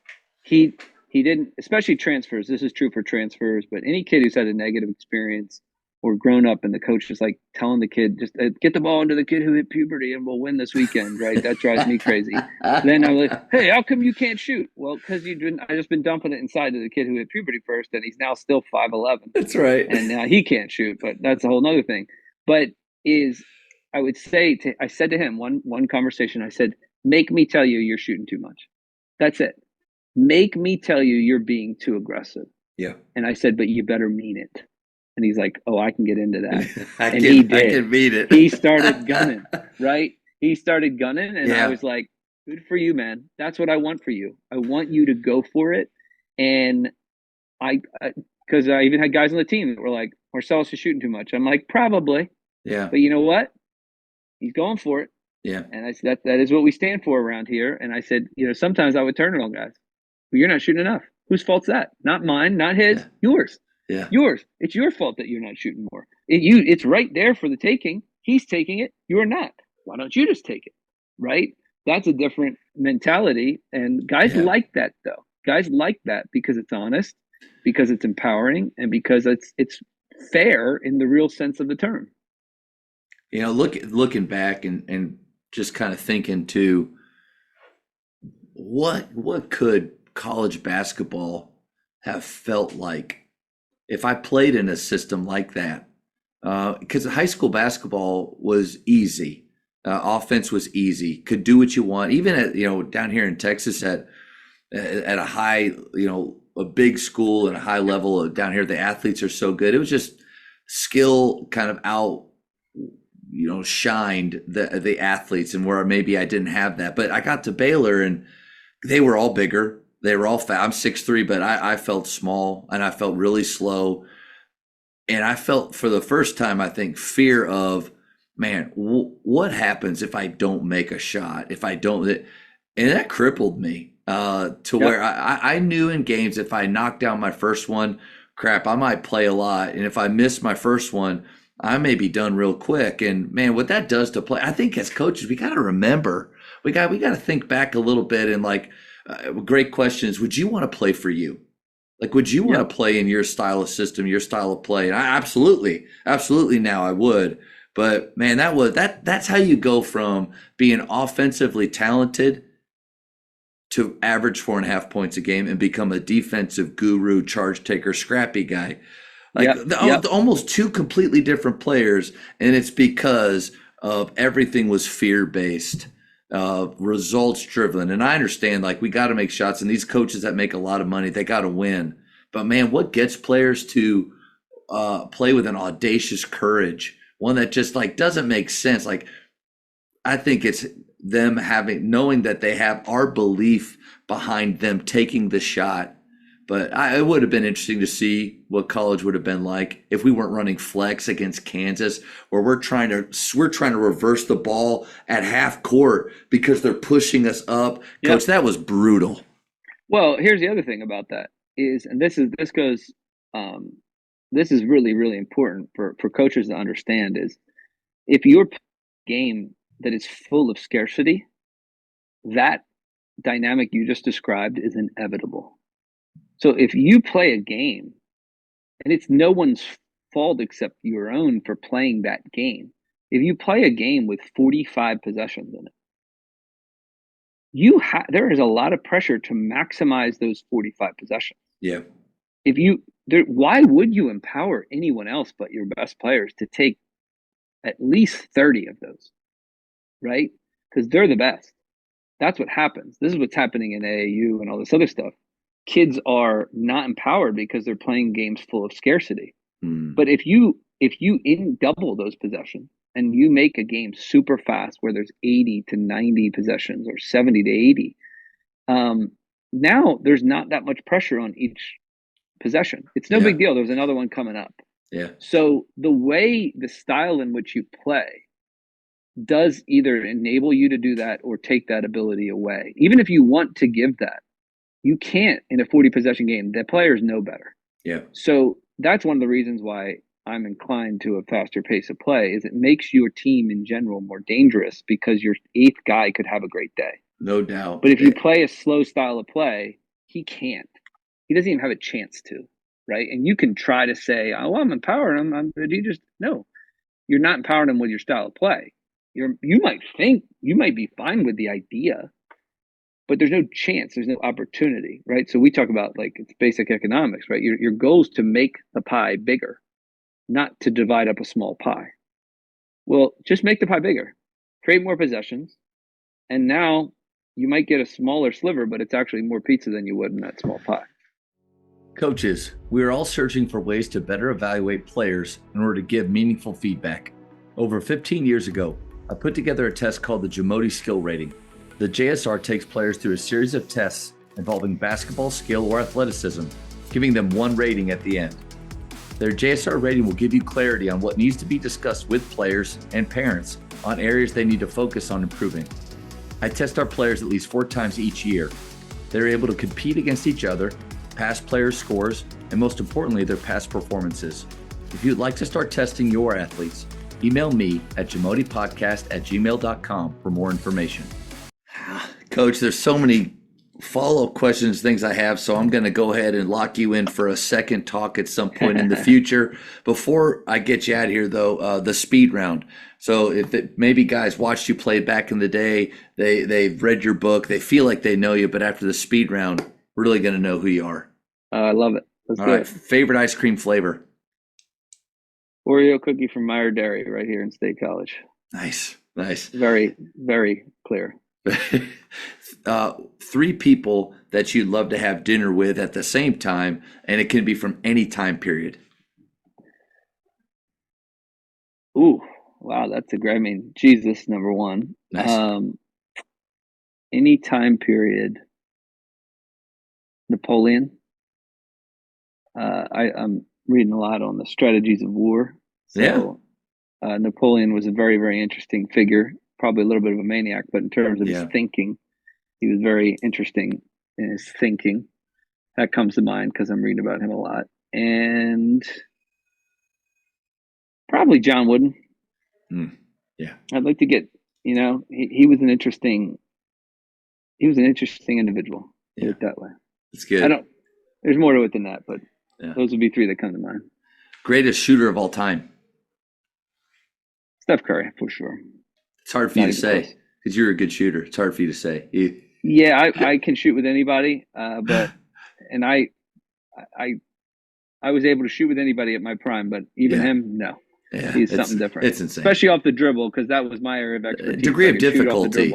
He didn't, especially transfers. This is true for transfers, but any kid who's had a negative experience or grown up and the coach is like telling the kid, just get the ball into the kid who hit puberty and we'll win this weekend, right? That drives me crazy. Then I'm like, hey, how come you can't shoot? Well, because I just been dumping it inside to the kid who hit puberty first, and he's now still 5'11". That's right. And now he can't shoot, but that's a whole nother thing. But I said to him, one conversation, I said, make me tell you you're shooting too much. That's it. Make me tell you you're being too aggressive. Yeah. And I said, but you better mean it. And he's like, oh, I can get into that. I can mean it. He started gunning, right? He started gunning, and I was like, good for you, man. That's what I want for you. I want you to go for it. And because I even had guys on the team that were like, Marcellus is shooting too much. I'm like, probably. Yeah. But you know what? He's going for it. Yeah. And I said, that is what we stand for around here. And I said, sometimes I would turn it on guys. Well, you're not shooting enough. Whose fault's that? Not mine, not his, yours. Yeah. Yours. It's your fault that you're not shooting more. It's right there for the taking. He's taking it. You're not. Why don't you just take it? Right? That's a different mentality. And guys like that, though. Guys like that because it's honest, because it's empowering, and because it's fair in the real sense of the term. Looking back and just kind of thinking too, what could college basketball have felt like if I played in a system like that? Because high school basketball was easy. Offense was easy. Could do what you want. Even at, down here in Texas at a high, a big school and a high level down here, the athletes are so good. It was just skill kind of out, shined the athletes, and where maybe I didn't have that. But I got to Baylor and they were all bigger. They were all fat. I'm 6'3", but I felt small and I felt really slow. And I felt for the first time, I think, fear of, man, what happens if I don't make a shot? If I don't, and that crippled me where I knew in games, if I knocked down my first one, crap, I might play a lot. And if I miss my first one, I may be done real quick. And man, what that does to play, I think as coaches, we got to remember, we got to think back a little bit and great questions. Would you want to play for you? Would you want to play in your style of system, your style of play? And I absolutely now I would. But man, that's how you go from being offensively talented to average 4.5 points a game and become a defensive guru, charge taker, scrappy guy. Almost two completely different players. And it's because of everything was fear-based. Results driven. And I understand, we got to make shots, and these coaches that make a lot of money, they got to win. But man, what gets players to play with an audacious courage, one that just like doesn't make sense. Like I think it's them knowing that they have our belief behind them taking the shot. But it would have been interesting to see what college would have been like if we weren't running flex against Kansas, where we're trying to reverse the ball at half court because they're pushing us up. Yep. Coach, that was brutal. Well, here's the other thing about that is, and this is really, really important for coaches to understand, is if you're playing a game that is full of scarcity, that dynamic you just described is inevitable. So if you play a game, and it's no one's fault except your own for playing that game, if you play a game with 45 possessions in it, there is a lot of pressure to maximize those 45 possessions. Yeah. Why would you empower anyone else but your best players to take at least 30 of those, right? Because they're the best. That's what happens. This is what's happening in AAU and all this other stuff. Kids are not empowered because they're playing games full of scarcity. But if you double those possessions and you make a game super fast where there's 80 to 90 possessions or 70 to 80, now there's not that much pressure on each possession. It's no big deal. There's another one coming up. Yeah. So the style in which you play does either enable you to do that or take that ability away. Even if you want to give that, you can't in a 40 possession game. The players know better. Yeah. So that's one of the reasons why I'm inclined to a faster pace of play, is it makes your team in general more dangerous because your eighth guy could have a great day. No doubt. But if you play a slow style of play, he can't. He doesn't even have a chance to, right? And you can try to say, "Oh, I'm empowering him," but no, you're not empowering him with your style of play. You might think you might be fine with the idea, but there's no chance, there's no opportunity, right? So we talk about, like, it's basic economics, right? Your goal is to make the pie bigger, not to divide up a small pie. Well, just make the pie bigger, create more possessions, and now you might get a smaller sliver, but it's actually more pizza than you would in that small pie. Coaches, we are all searching for ways to better evaluate players in order to give meaningful feedback. Over 15 years ago, I put together a test called the Jamodi Skill Rating. The JSR takes players through a series of tests involving basketball skill or athleticism, giving them one rating at the end. Their JSR rating will give you clarity on what needs to be discussed with players and parents on areas they need to focus on improving. I test our players at least 4 times each year. They're able to compete against each other, past players' scores, and most importantly, their past performances. If you'd like to start testing your athletes, email me at jamodipodcast@gmail.com for more information. Coach, there's so many follow-up questions, things I have, so I'm going to go ahead and lock you in for a second talk at some point in the future. Before I get you out of here, though, the speed round. So maybe guys watched you play back in the day, they've read your book, they feel like they know you, but after the speed round, we're really going to know who you are. I love it. Let's do it. Favorite ice cream flavor? Oreo cookie from Meyer Dairy right here in State College. Nice. Very, very clear. 3 people that you'd love to have dinner with at the same time, and it can be from any time period. Ooh, wow, that's a great. I mean, Jesus, number one. Nice. Any time period. Napoleon. I'm reading a lot on the strategies of war. So, Napoleon was a very, very interesting figure. Probably a little bit of a maniac, but in terms of his thinking, he was very interesting in his thinking. That comes to mind because I'm reading about him a lot. And probably John Wooden. Yeah. I'd like to get, he was an interesting individual. Put it that way. It's good. There's more to it than that, but those would be 3 that come to mind. Greatest shooter of all time? Steph Curry, for sure. It's hard for you to say because you're a good shooter. It's hard for you to say. Yeah, I can shoot with anybody, but I was able to shoot with anybody at my prime, but even him, no. Yeah, he's something different. It's insane, especially off the dribble, because that was my area of expertise. Degree of difficulty.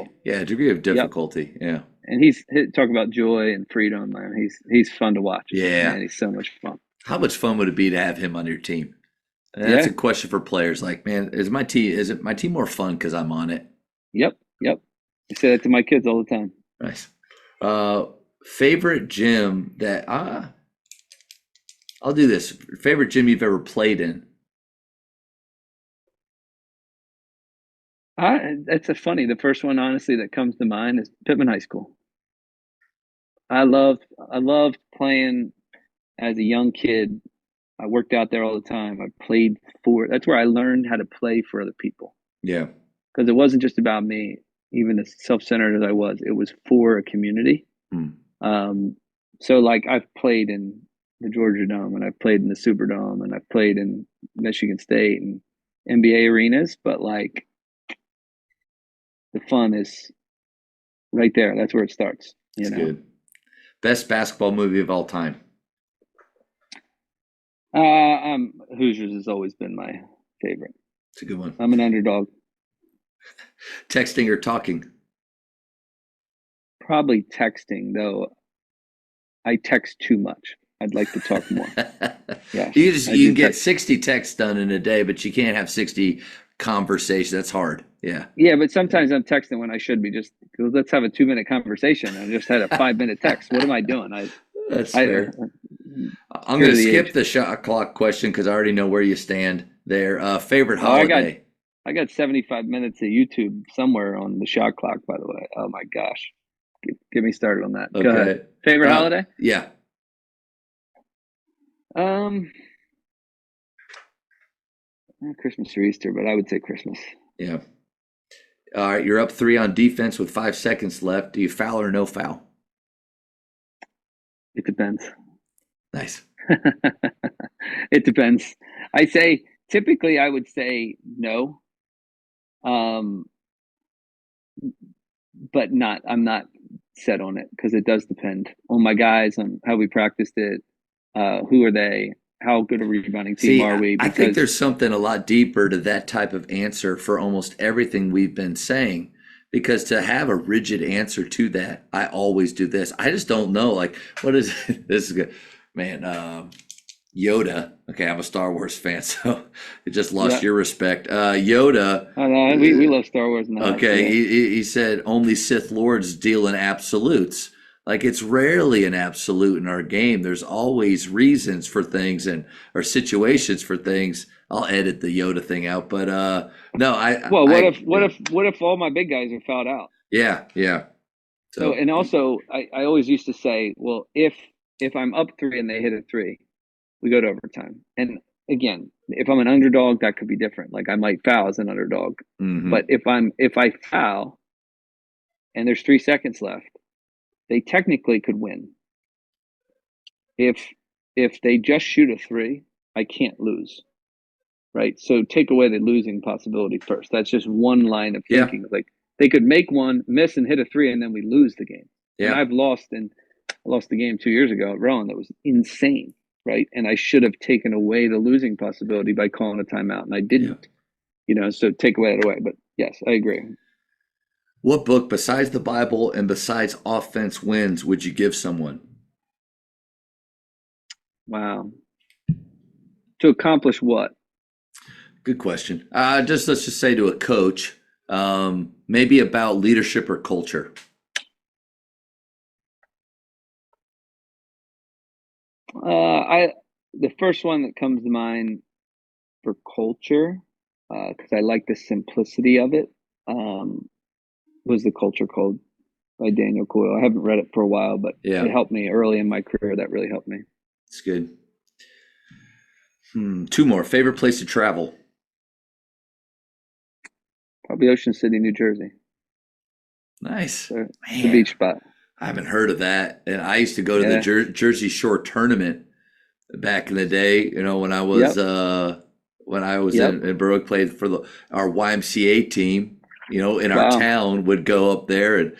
Yeah. And he's talk about joy and freedom, man. He's fun to watch. Yeah, man, he's so much fun. How much fun would it be to have him on your team? And that's Yeah. a question for players. Like, man, is it my team more fun because I'm on it? Yep. Yep. I say that to my kids all the time. Nice. Favorite gym that I'll do this. Favorite gym you've ever played in? That's a funny. The first one, honestly, that comes to mind is Pittman High School. I loved playing as a young kid. I worked out there all the time. That's where I learned how to play for other people. Yeah. Because it wasn't just about me, even as self-centered as I was, it was for a community. Hmm. So like I've played in the Georgia Dome and I've played in the Superdome and I've played in Michigan State and NBA arenas, but like the fun is right there. That's where it starts. It's good. Best basketball movie of all time. Hoosiers has always been my favorite. It's a good one. I'm an underdog. Texting or talking? Probably texting, though. I text too much. I'd like to talk more. Yeah, you can get 60 texts done in a day, but you can't have 60 conversations. That's hard. Yeah. Yeah, but sometimes I'm texting when I should be. Just let's have a 2-minute conversation. I just had a 5-minute text. What am I doing? That's fair. I'm going to skip the shot clock question because I already know where you stand there. Favorite holiday? I got 75 minutes of YouTube somewhere on the shot clock, by the way. Oh my gosh. Get me started on that. Okay. Go ahead. Favorite holiday? Yeah. Christmas or Easter, but I would say Christmas. Yeah. All right, you're up 3 on defense with 5 seconds left. Do you foul or no foul? It depends. Nice. It depends. Typically I would say no. But I'm not set on it because it does depend on my guys, on how we practiced it, who are they, how good a rebounding team are we? I think there's something a lot deeper to that type of answer for almost everything we've been saying, because to have a rigid answer to that, I always do this. I just don't know. Like, what is this is good, man. Yoda. Okay, I'm a Star Wars fan, so it just lost your respect. Yoda. I know, we love Star Wars. Okay, he said only Sith Lords deal in absolutes. Like, it's rarely an absolute in our game. There's always reasons for things or situations for things. I'll edit the Yoda thing out, but no, what if all my big guys are fouled out? Yeah. So and also I always used to say, well, if I'm up 3 and they hit a 3, we go to overtime. And again, if I'm an underdog, that could be different. Like I might foul as an underdog. Mm-hmm. But if I foul and there's 3 seconds left, they technically could win. If they just shoot a 3, I can't lose. Right? So take away the losing possibility first. That's just one line of thinking. Yeah. Like they could make one, miss and hit a 3, and then we lose the game. Yeah. And I lost the game 2 years ago at Rowan. That was insane. Right. And I should have taken away the losing possibility by calling a timeout, and I didn't. Yeah. So take away that away. But yes, I agree. What book besides the Bible and besides Offense Wins would you give someone? Wow. To accomplish what? Good question. Let's just say to a coach, maybe about leadership or culture. The first one that comes to mind for culture, because I like the simplicity of it, was The Culture Code by Daniel Coyle. I haven't read it for a while, but it helped me early in my career. That really helped me. It's good. 2 more. Favorite place to travel? Probably Ocean City, New Jersey. Nice. The beach spot. I haven't heard of that. And I used to go to the Jersey Shore tournament back in the day, when I was in Berwick, played for our YMCA team, in our town, would go up there and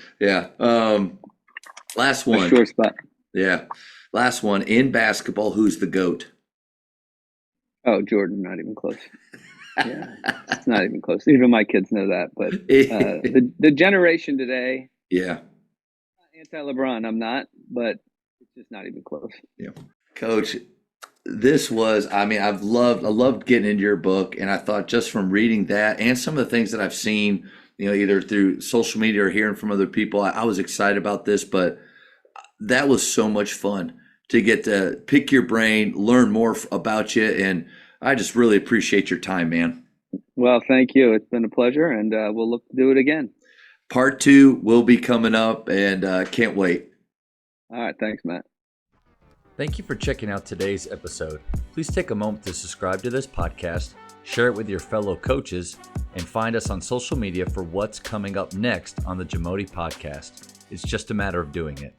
last one. Sure spot. Yeah. Last one. In basketball, who's the GOAT? Oh, Jordan, not even close. Yeah, it's not even close. Even my kids know that. But the generation today, anti-LeBron, I'm not, but it's just not even close. Yeah, Coach, this was, I mean, I loved getting into your book, and I thought just from reading that and some of the things that I've seen, either through social media or hearing from other people, I was excited about this, but that was so much fun to get to pick your brain, learn more about you, and I just really appreciate your time, man. Well, thank you. It's been a pleasure, and we'll look to do it again. Part 2 will be coming up, and can't wait. All right. Thanks, Matt. Thank you for checking out today's episode. Please take a moment to subscribe to this podcast, share it with your fellow coaches, and find us on social media for what's coming up next on the Jamodi podcast. It's just a matter of doing it.